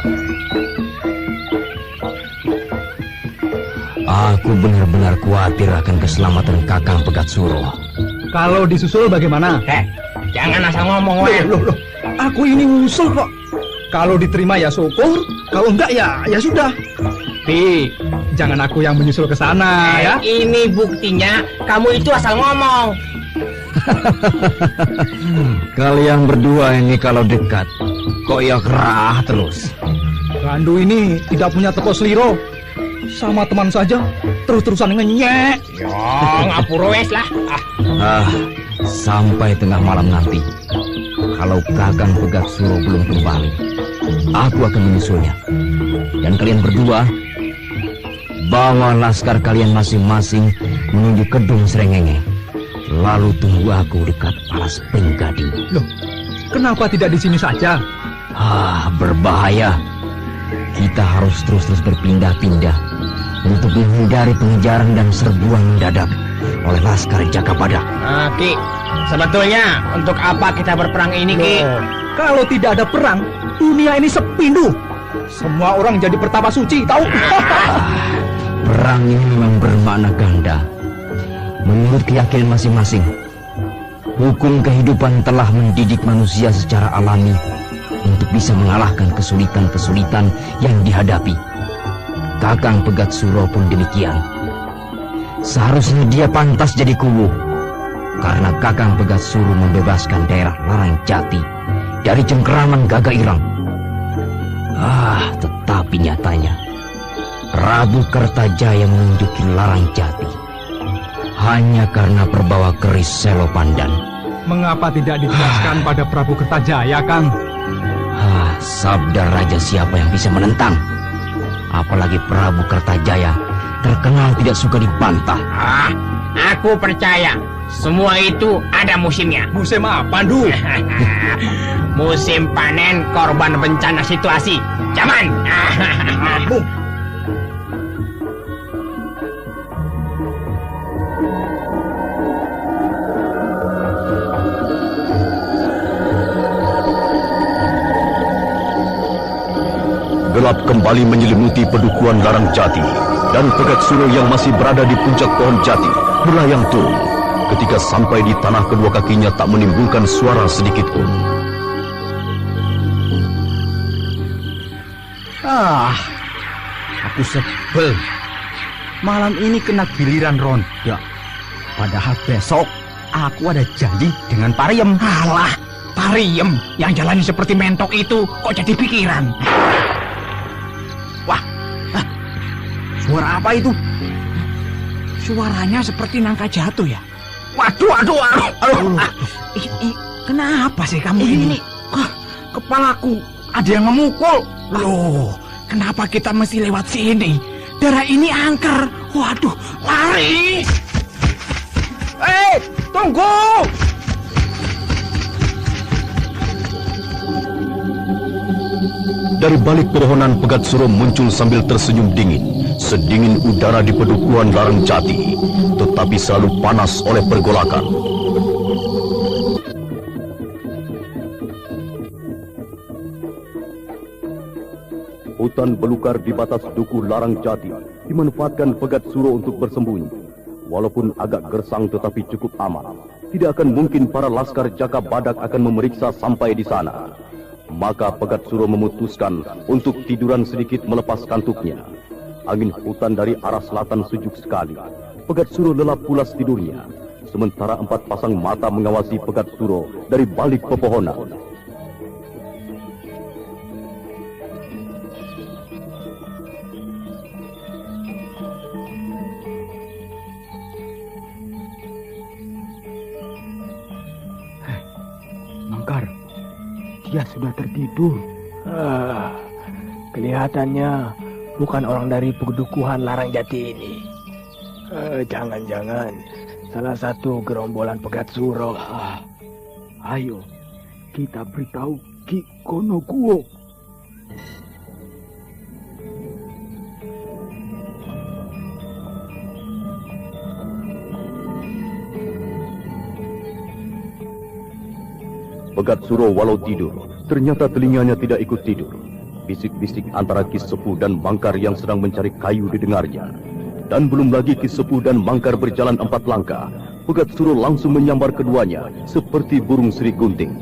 Aku benar-benar khawatir akan keselamatan Kakang Pegat Suro. Kalau disusul bagaimana? Jangan asal ngomong, weh. Loh, aku ini ngusul kok. Kalau diterima ya syukur, kalau enggak ya sudah. Tapi jangan aku yang menyusul ke sana ya. Ini buktinya kamu itu asal ngomong. Kalian berdua ini kalau dekat, kok ya kerah terus. Randu ini tidak punya teko seliro. Sama teman saja, terus-terusan ngenyek. Ya, ngapura wes lah. Sampai tengah malam nanti, kalau Kakang Pegat Suro belum kembali, aku akan menyusulnya. Dan kalian berdua, bawa laskar kalian masing-masing menuju Kedung Srengenge. Lalu tunggu aku dekat Alas Penggading. Loh, kenapa tidak di sini saja? Berbahaya. Kita harus terus-terus berpindah-pindah untuk menghindari pengejaran dan serbuan mendadak oleh laskar Jakabadak. Ki, sebetulnya untuk apa kita berperang ini, Ki? Kalau tidak ada perang, dunia ini sepindu. Semua orang jadi pertapa suci, tahu? Perang ini memang bermakna ganda. Menurut keyakinan masing-masing, hukum kehidupan telah mendidik manusia secara alami untuk bisa mengalahkan kesulitan-kesulitan yang dihadapi. Kakang Pegat Suro pun demikian. Seharusnya dia pantas jadi kuwu, karena Kakang Pegat Suro membebaskan daerah Larang Jati dari cengkeraman Gagak Ireng. Tetapi nyatanya Prabu Kertajaya menunjuki Larang Jati hanya karena perbawa keris Selopandan. Mengapa tidak dijelaskan pada Prabu Kertajaya, Kang? Sabda raja siapa yang bisa menentang? Apalagi Prabu Kertajaya terkenal tidak suka dibantah. Aku percaya semua itu ada musimnya. Musim apa, Du? Musim panen korban bencana situasi. Zaman. Gelap kembali menyelimuti pedukuhan Larang Jati, dan Pegat Suro yang masih berada di puncak pohon jati berlayang turun. Ketika sampai di tanah, kedua kakinya tak menimbulkan suara sedikit pun. Aku sebel. Malam ini kena giliran ronda. Padahal besok aku ada janji dengan Pariem. Alah, Pariem yang jalannya seperti mentok itu kok jadi pikiran. Suara apa itu? Suaranya seperti nangka jatuh ya. Waduh. Kenapa sih kamu ini? Kepalaku ada yang memukul. Loh, kenapa kita mesti lewat sini? Darah ini angker. Waduh, lari. Tunggu. Dari balik pepohonan, Pegat Suro muncul sambil tersenyum dingin. Sedingin udara di pedukuhan Larang Jati, tetapi selalu panas oleh pergolakan. Hutan belukar di batas dukuh Larang Jati dimanfaatkan Pegat Suro untuk bersembunyi. Walaupun agak gersang tetapi cukup aman. Tidak akan mungkin para laskar Jakabadak akan memeriksa sampai di sana. Maka Pegat Suro memutuskan untuk tiduran sedikit melepas kantuknya. Angin hutan dari arah selatan sejuk sekali. Pegat Suro lelap pulas tidurnya. Sementara 4 pasang mata mengawasi Pegat Suro dari balik pepohonan. dia sudah tertidur. Kelihatannya bukan orang dari Pedukuhan Larangjati ini. Jangan-jangan salah satu gerombolan Pegat Suro. Ayo, kita beritahu Ki Gonoguwo. Pegat Suro walau tidur, ternyata telinganya tidak ikut tidur. Bisik-bisik antara Ki Sepuh dan Mangkar yang sedang mencari kayu didengarnya. Dan belum lagi Ki Sepuh dan Mangkar berjalan 4 langkah, Pegat Suro langsung menyambar keduanya seperti burung Sri Gunting.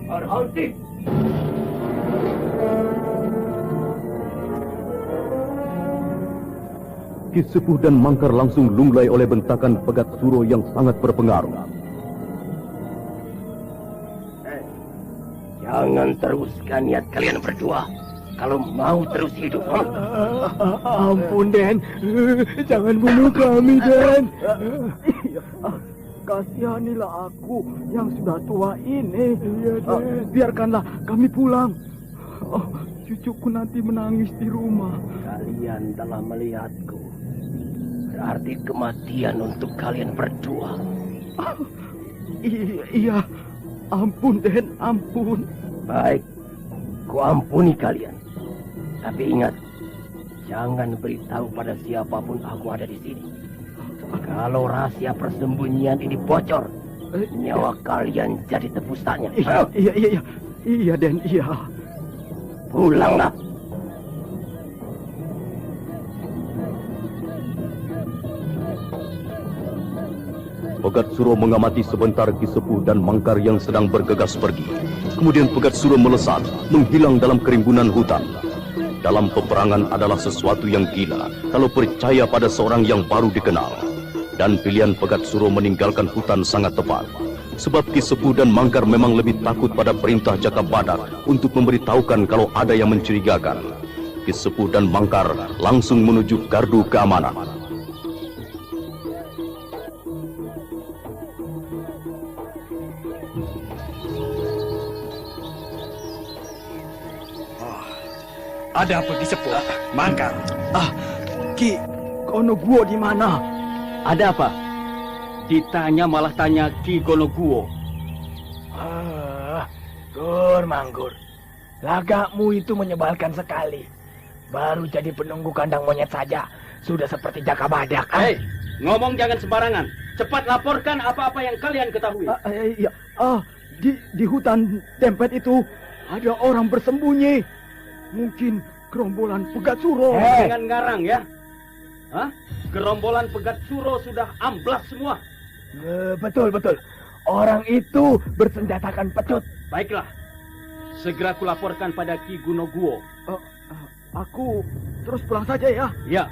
Arhalti! Ki Sepuh dan Mangkar langsung lunglai oleh bentakan Pegat Suro yang sangat berpengaruh. Jangan teruskan niat kalian berdua. Kalau mau terus hidup. Ampun, Den. Jangan bunuh kami, Den. Kasihanilah aku yang sudah tua ini. Biarkanlah kami pulang. Cucuku nanti menangis di rumah. Kalian telah melihatku. Berarti kematian untuk kalian berdua. Iya. Ampun, Den. Ampun. Baik. Ku ampuni kalian. Tapi ingat, jangan beritahu pada siapapun aku ada di sini. Kalau rahasia persembunyian ini bocor, nyawa kalian jadi tebusannya. Iya, Den, iya. Pulanglah. Pegat Suro mengamati sebentar Ki Sepuh dan Mangkar yang sedang bergegas pergi. Kemudian Pegat Suro melesat, menghilang dalam kerimbunan hutan. Dalam peperangan adalah sesuatu yang gila kalau percaya pada seorang yang baru dikenal. Dan pilihan Pegat Suro meninggalkan hutan sangat tepat. Sebab Ki Sepuh dan Mangkar memang lebih takut pada perintah Jaka Badak untuk memberitahukan kalau ada yang mencurigakan. Ki Sepuh dan Mangkar langsung menuju gardu keamanan. Ada apa Ki Sepuh? Mangkar. Ki Gonoguwo di mana? Ada apa? Ditanya malah tanya Ki Gonoguwo. Gur Manggur, lagakmu itu menyebalkan sekali. Baru jadi penunggu kandang monyet saja, sudah seperti Jaka Badak. Hei, ngomong jangan sembarangan. Cepat laporkan apa-apa yang kalian ketahui. Iya. Di hutan Dempet itu ada orang bersembunyi. Mungkin gerombolan Pegat Suro. Jangan ngarang ya. Gerombolan Pegat Suro sudah amblas semua. Betul. Orang itu bersenjatakan pecut. Baiklah. Segera kulaporkan pada Ki Gonoguwo. Aku terus pulang saja ya. Ya.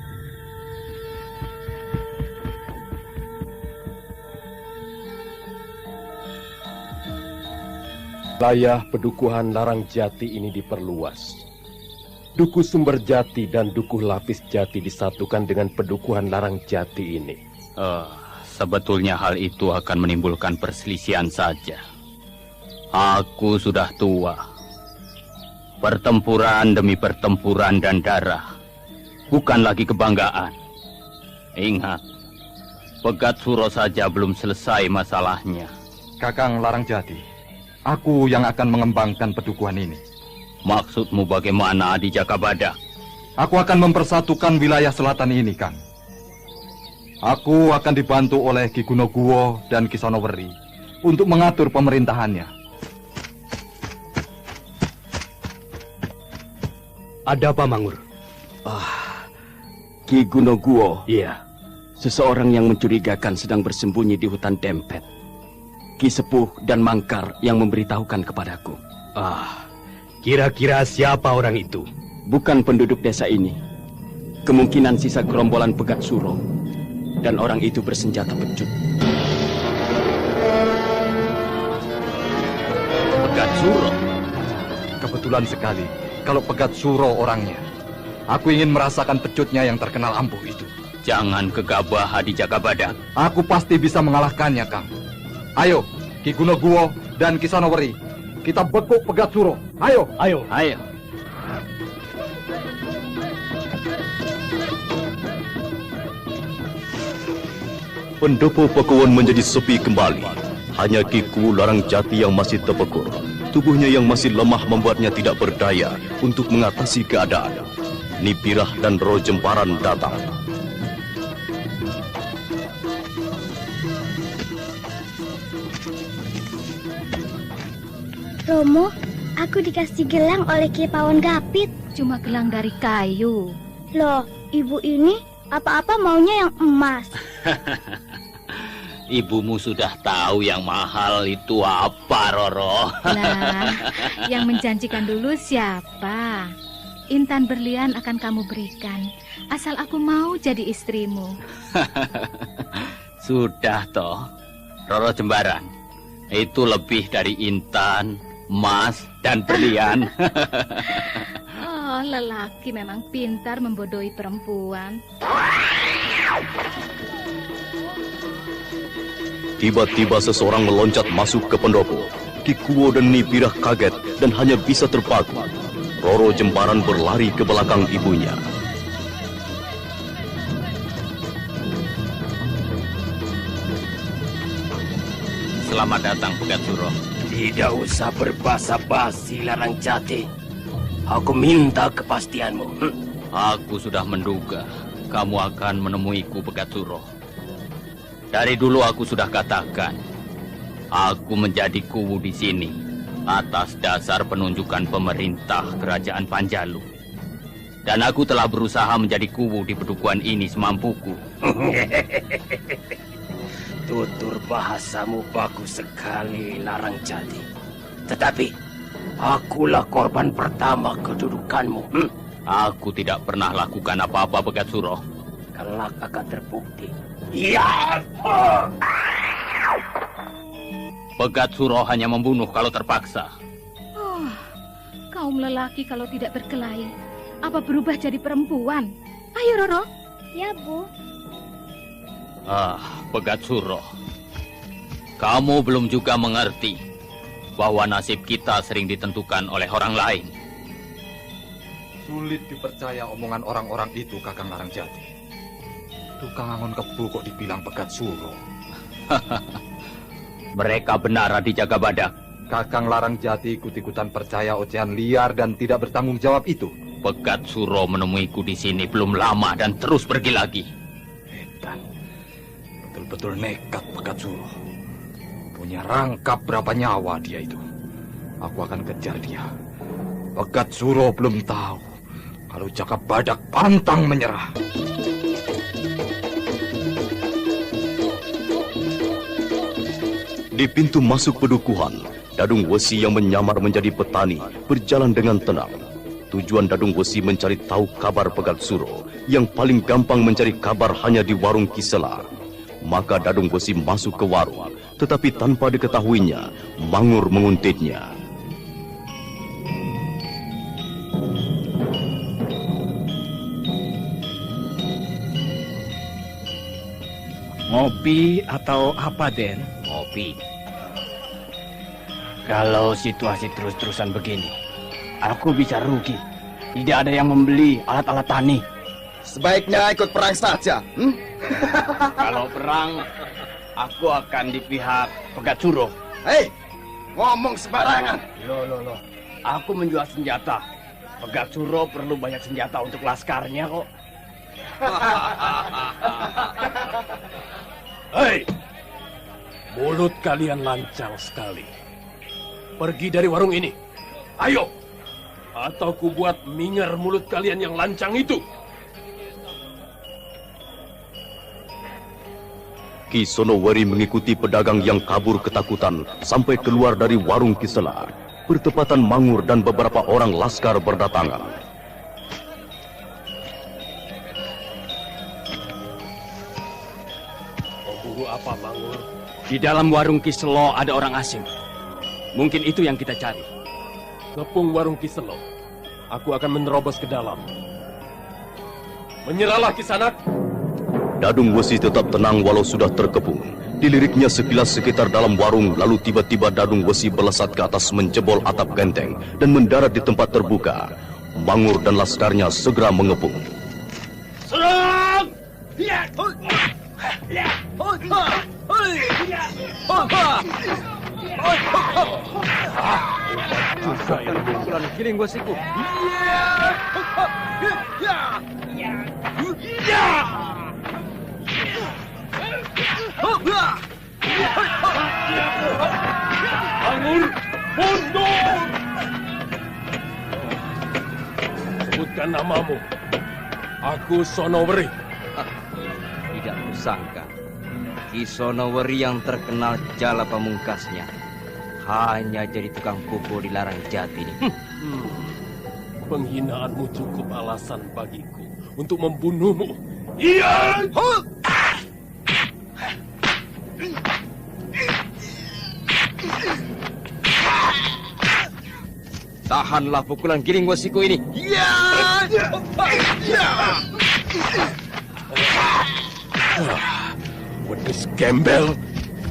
Wilayah Pedukuhan Larangjati ini diperluas. Dukuh Sumberjati dan Dukuh Lapis Jati disatukan dengan Pedukuhan Larangjati ini. Sebetulnya hal itu akan menimbulkan perselisihan saja. Aku sudah tua. Pertempuran demi pertempuran dan darah bukan lagi kebanggaan. Ingat, Pegat Suro saja belum selesai masalahnya. Kakang Larangjati, aku yang akan mengembangkan pedukuhan ini. Maksudmu bagaimana di Jaka Badak? Aku akan mempersatukan wilayah selatan ini, Kang. Aku akan dibantu oleh Ki Gonoguwo dan Ki Sonoweri untuk mengatur pemerintahannya. Ada apa, Mangur? Ki Gonoguwo. Iya. Seseorang yang mencurigakan sedang bersembunyi di hutan Dempet. Ki Sepuh dan Mangkar yang memberitahukan kepadaku. Kira-kira siapa orang itu? Bukan penduduk desa ini. Kemungkinan sisa gerombolan Pegat Suro. Dan orang itu bersenjata pecut. Pegat Suro? Kebetulan sekali kalau Pegat Suro orangnya. Aku ingin merasakan pecutnya yang terkenal ampuh itu. Jangan gegabah Adi Jagabadak. Aku pasti bisa mengalahkannya, Kang. Ayo, Ki Gunoguwo dan Ki Sonoweri. Kita bekuk Pegatsuro. Ayo. Ayo. Pendopo Pakuwon menjadi sepi kembali. Hanya Ki Kuwu Larang Jati yang masih terpekur. Tubuhnya yang masih lemah membuatnya tidak berdaya untuk mengatasi keadaan. Nipirah dan Roh Jemparan datang. Romo, aku dikasih gelang oleh Ki Pawon Gapit. Cuma gelang dari kayu. Loh, ibu ini apa-apa maunya yang emas. Ibumu sudah tahu yang mahal itu apa, Roro. Lah, yang menjanjikan dulu siapa? Intan berlian akan kamu berikan, asal aku mau jadi istrimu. Sudah toh, Roro Jembaran. Itu lebih dari intan, emas, dan berlian. Oh, lelaki memang pintar membodohi perempuan. Tiba-tiba seseorang meloncat masuk ke pendopo. Ki Kuwu dan Nipirah kaget dan hanya bisa terpaku. Roro Jemparan berlari ke belakang ibunya. Selamat datang, Pegatsuro. Tidak usah berbasa-basi, Larang Jati. Aku minta kepastianmu. Aku sudah menduga kamu akan menemuiku, Pegatsuro. Dari dulu aku sudah katakan, aku menjadi Kuwu di sini atas dasar penunjukan pemerintah Kerajaan Panjalu. Dan aku telah berusaha menjadi Kuwu di pedukuhan ini semampuku. Tutur bahasamu bagus sekali, Larang Jati. Tetapi, akulah korban pertama kedudukanmu. Aku tidak pernah lakukan apa-apa, Pegatsuro. Kelak akan terbukti. Ya. Pegatsuro hanya membunuh kalau terpaksa. Oh, kaum lelaki kalau tidak berkelahi, apa berubah jadi perempuan? Ayo, Roro. Ya, Bu. Pegatsuro, kamu belum juga mengerti bahwa nasib kita sering ditentukan oleh orang lain. Sulit dipercaya omongan orang-orang itu, Kakang Larang Jati. Tukang angon kebu kok dibilang Pegatsuro. Mereka benar Adi Jagabadak. Kakang Larang Jati ikut-ikutan percaya ocehan liar dan tidak bertanggung jawab itu. Pegatsuro menemuiku di sini belum lama dan terus pergi lagi. Edan, betul-betul nekat Pegatsuro. Punya rangkap berapa nyawa dia itu. Aku akan kejar dia. Pegatsuro belum tahu kalau Jagabadak pantang menyerah. Di pintu masuk pedukuhan, Dadung Wesi yang menyamar menjadi petani berjalan dengan tenang. Tujuan Dadung Wesi mencari tahu kabar Pegatsuro, yang paling gampang mencari kabar hanya di warung Kisela. Maka Dadung Wesi masuk ke warung, tetapi tanpa diketahuinya, Mangur menguntitnya. Ngopi atau apa, Den? Ngopi. Kalau situasi terus-terusan begini, aku bisa rugi. Tidak ada yang membeli alat-alat tani. Sebaiknya ikut perang saja. Kalau perang, aku akan di pihak Pegatsuro. Hei, ngomong sembarangan. Loh. Aku menjual senjata. Pegatsuro perlu banyak senjata untuk laskarnya kok. Hei, mulut kalian lancang sekali. Pergi dari warung ini. Ayo, atau ku buat minger mulut kalian yang lancang itu. Ki Sonoweri mengikuti pedagang yang kabur ketakutan sampai keluar dari warung Kisela. Bertepatan Mangur dan beberapa orang laskar berdatangan. Memburu apa, Mangur? Di dalam warung Kiselo ada orang asing. Mungkin itu yang kita cari. Kepung warung Kiselo. Aku akan menerobos ke dalam. Menyerahlah, Kisanak. Dadung Wesi tetap tenang walau sudah terkepung. Diliriknya sekilas sekitar dalam warung, lalu tiba-tiba Dadung Wesi melesat ke atas menjebol atap genteng dan mendarat di tempat terbuka. Bangur dan laskarnya segera mengepung. Serang! Juga yang pukulan Giling Wesiku. Bangun! Mundur! Sebutkan namamu. Aku Sonoweri. Tidak kusangka Ki Sonoweri yang terkenal jala pamungkasnya hanya jadi tukang pukul di Larang Jati ini. Penghinaanmu cukup alasan bagiku untuk membunuhmu. Iya! Tahanlah pukulan Giling Wesiku ini. Wedus gembel,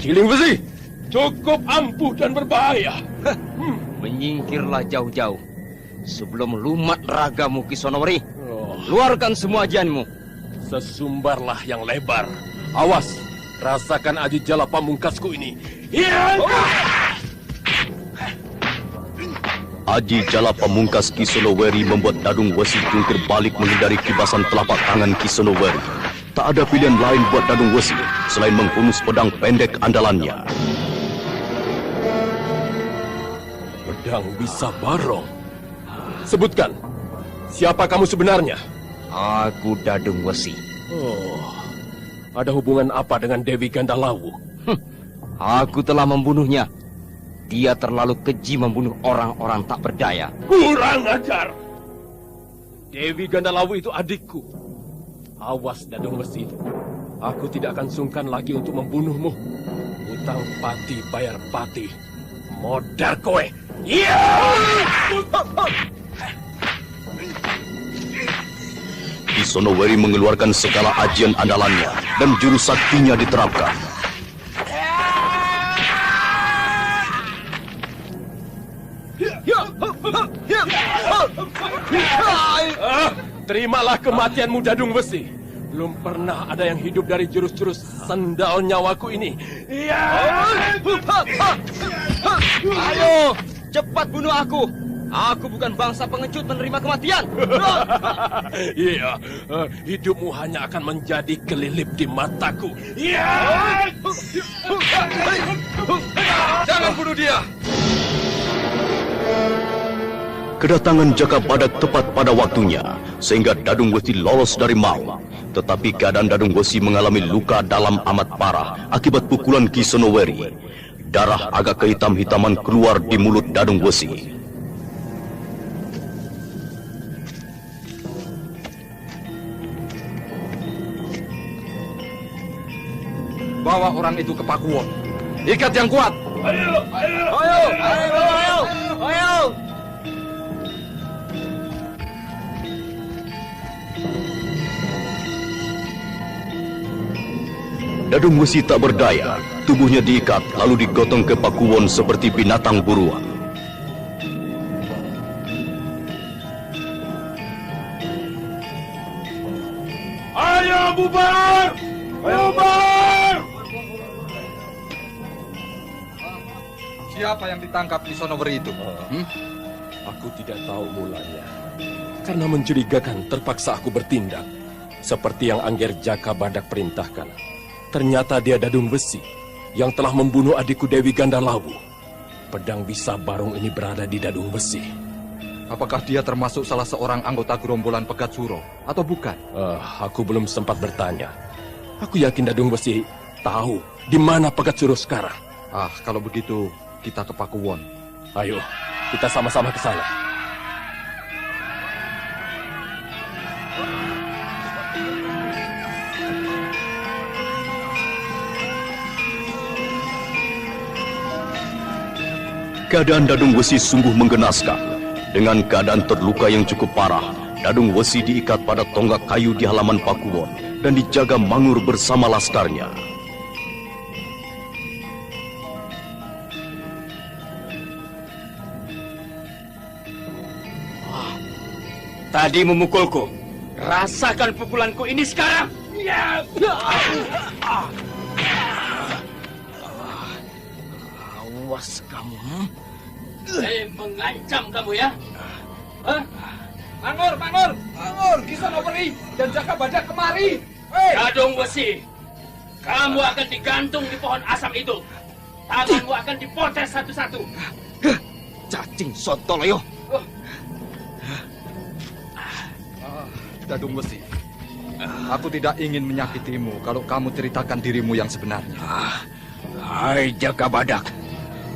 Giling Wesi, cukup ampuh dan berbahaya. Menyingkirlah jauh-jauh sebelum lumat ragamu, Ki Sonoweri. Keluarkan semua ajianmu. Sesumbarlah yang lebar. Awas, rasakan aji jala pamungkasku ini. Iya! Aji jala pamungkas Ki Sonoweri membuat Dadung Wesi jungkir balik menghindari kibasan telapak tangan Ki Sonoweri. Tak ada pilihan lain buat Dadung Wesi selain menghunus pedang pendek andalannya. Pedang bisa barong. Sebutkan, siapa kamu sebenarnya? Aku Dadung Wesi. Oh, ada hubungan apa dengan Dewi Gandalawu? Aku telah membunuhnya. Dia terlalu keji membunuh orang-orang tak berdaya. Kurang ajar! Dewi Gandalawu itu adikku. Awas, Dadung Wesi. Aku tidak akan sungkan lagi untuk membunuhmu. Utang pati bayar pati. Modar kowe. Iya! Ki Sonoweri mengeluarkan segala ajian andalannya dan jurus saktinya diterapkan. Terimalah kematianmu, Dadung Wesi. Belum pernah ada yang hidup dari jurus-jurus sendal nyawaku ini. Iya! Ayo, cepat bunuh aku. Aku bukan bangsa pengecut menerima kematian. Iya, hidupmu hanya akan menjadi kelilip di mataku. Iya! Jangan bunuh dia! Kedatangan Jaka Badak tepat pada waktunya, sehingga Dadung Wesi lolos dari maut. Tetapi keadaan Dadung Wesi mengalami luka dalam amat parah akibat pukulan Ki Sonoweri. Darah agak kehitam-hitaman keluar di mulut Dadung Wesi. Bawa orang itu ke Pakuwon. Ikat yang kuat. Ayo! Dadung Wesi tak berdaya, tubuhnya diikat lalu digotong ke Pakuwon seperti binatang buruan. Ayo bubar! Bubar! Siapa yang ditangkap di Sonoweri itu? Aku tidak tahu mulanya. Karena mencurigakan, terpaksa aku bertindak. Seperti yang Angger Jaka Badak perintahkan. Ternyata dia Dadung Wesi yang telah membunuh adikku Dewi Gandalawu. Pedang bisa barong ini berada di Dadung Wesi. Apakah dia termasuk salah seorang anggota gerombolan Pegat Suro atau bukan? Aku belum sempat bertanya. Aku yakin Dadung Wesi tahu di mana Pegat Suro sekarang. Kalau begitu kita ke Pakuwon. Ayo, kita sama-sama ke sana. Keadaan Dadung Wesi sungguh menggenaskan. Dengan keadaan terluka yang cukup parah, Dadung Wesi diikat pada tonggak kayu di halaman Pakuwon dan dijaga Mangur bersama laskarnya. Tadi memukulku. Rasakan pukulanku ini sekarang. Ya. Awas kamu. Mengancam kamu ya? Hah? Mangur, Kisanoperi dan Jakabadak kemari. Dadung Wesi, kamu akan digantung di pohon asam itu. Tanganmu akan dipotret satu-satu. Cacing sontoloyo. Dadung Wesi, aku tidak ingin menyakitimu kalau kamu ceritakan dirimu yang sebenarnya. Hai Jakabadak,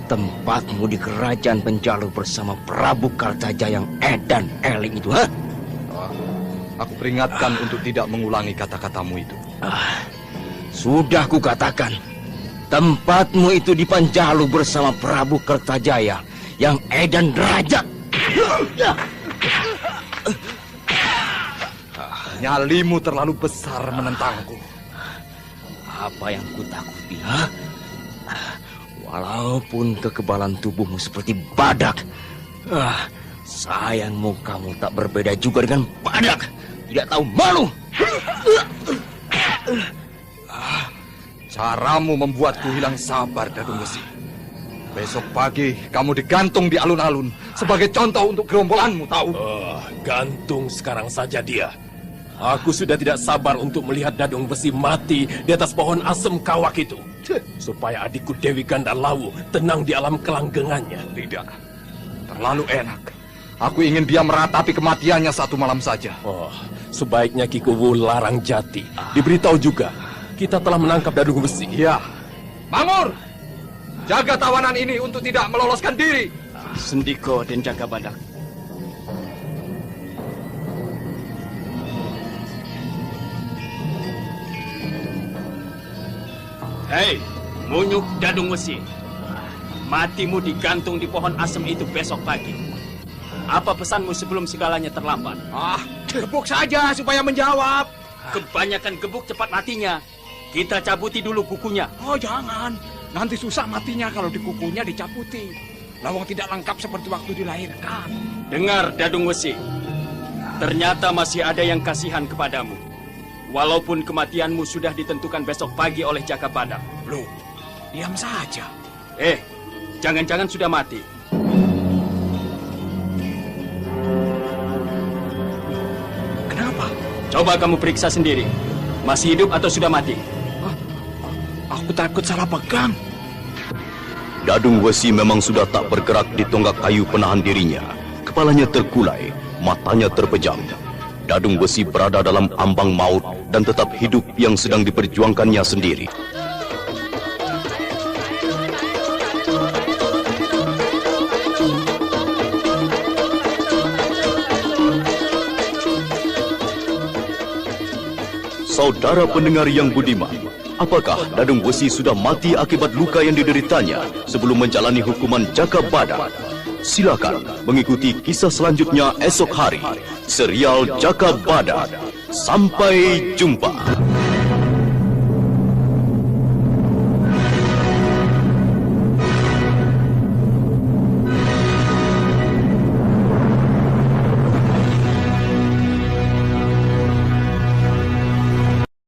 tempatmu di kerajaan Penjalu bersama Prabu Kartajaya yang edan eling itu, ha? Aku peringatkan untuk tidak mengulangi kata-katamu itu. Sudah kukatakan, tempatmu itu di Panjalu bersama Prabu Kartajaya yang edan derajat. Nyalimu terlalu besar menentangku. Apa yang kutakuti, ha? Walaupun kekebalan tubuhmu seperti badak, sayangmu kamu tak berbeda juga dengan badak. Tidak tahu malu. Caramu membuatku hilang sabar, Dadung Wesi. Besok pagi kamu digantung di alun-alun sebagai contoh untuk gerombolanmu, tahu? Gantung sekarang saja dia. Aku sudah tidak sabar untuk melihat Dadung Besi mati di atas pohon asem kawak itu. Supaya adikku Dewi Gandalawu tenang di alam kelanggengannya. Tidak. Terlalu enak. Aku ingin dia meratapi kematiannya satu malam saja. Sebaiknya Ki Kuwu Larang Jati diberitahu juga kita telah menangkap Dadung Besi. Iya. Mangur! Jaga tawanan ini untuk tidak meloloskan diri. Sendiko dan Jakabadak. Hei, Munyuk Dadung Wesi. Matimu digantung di pohon asem itu besok pagi. Apa pesanmu sebelum segalanya terlambat? Gebuk saja supaya menjawab. Kebanyakan gebuk cepat matinya. Kita cabuti dulu kukunya. Oh jangan, nanti susah matinya kalau di kukunya dicabuti. Lawang tidak lengkap seperti waktu dilahirkan. Dengar Dadung Wesi. Ternyata masih ada yang kasihan kepadamu. Walaupun kematianmu sudah ditentukan besok pagi oleh Jakabadak. Loh, diam saja. Jangan-jangan sudah mati. Kenapa? Coba kamu periksa sendiri. Masih hidup atau sudah mati? Aku takut salah pegang. Dadung Wesi memang sudah tak bergerak di tonggak kayu penahan dirinya. Kepalanya terkulai, matanya terpejam. Dadung Wesi berada dalam ambang maut dan tetap hidup yang sedang diperjuangkannya sendiri. Saudara pendengar yang budiman, apakah Dadung Wesi sudah mati akibat luka yang dideritanya sebelum menjalani hukuman Jakabadak? Silakan mengikuti kisah selanjutnya esok hari. Serial Jakabadak. Sampai jumpa.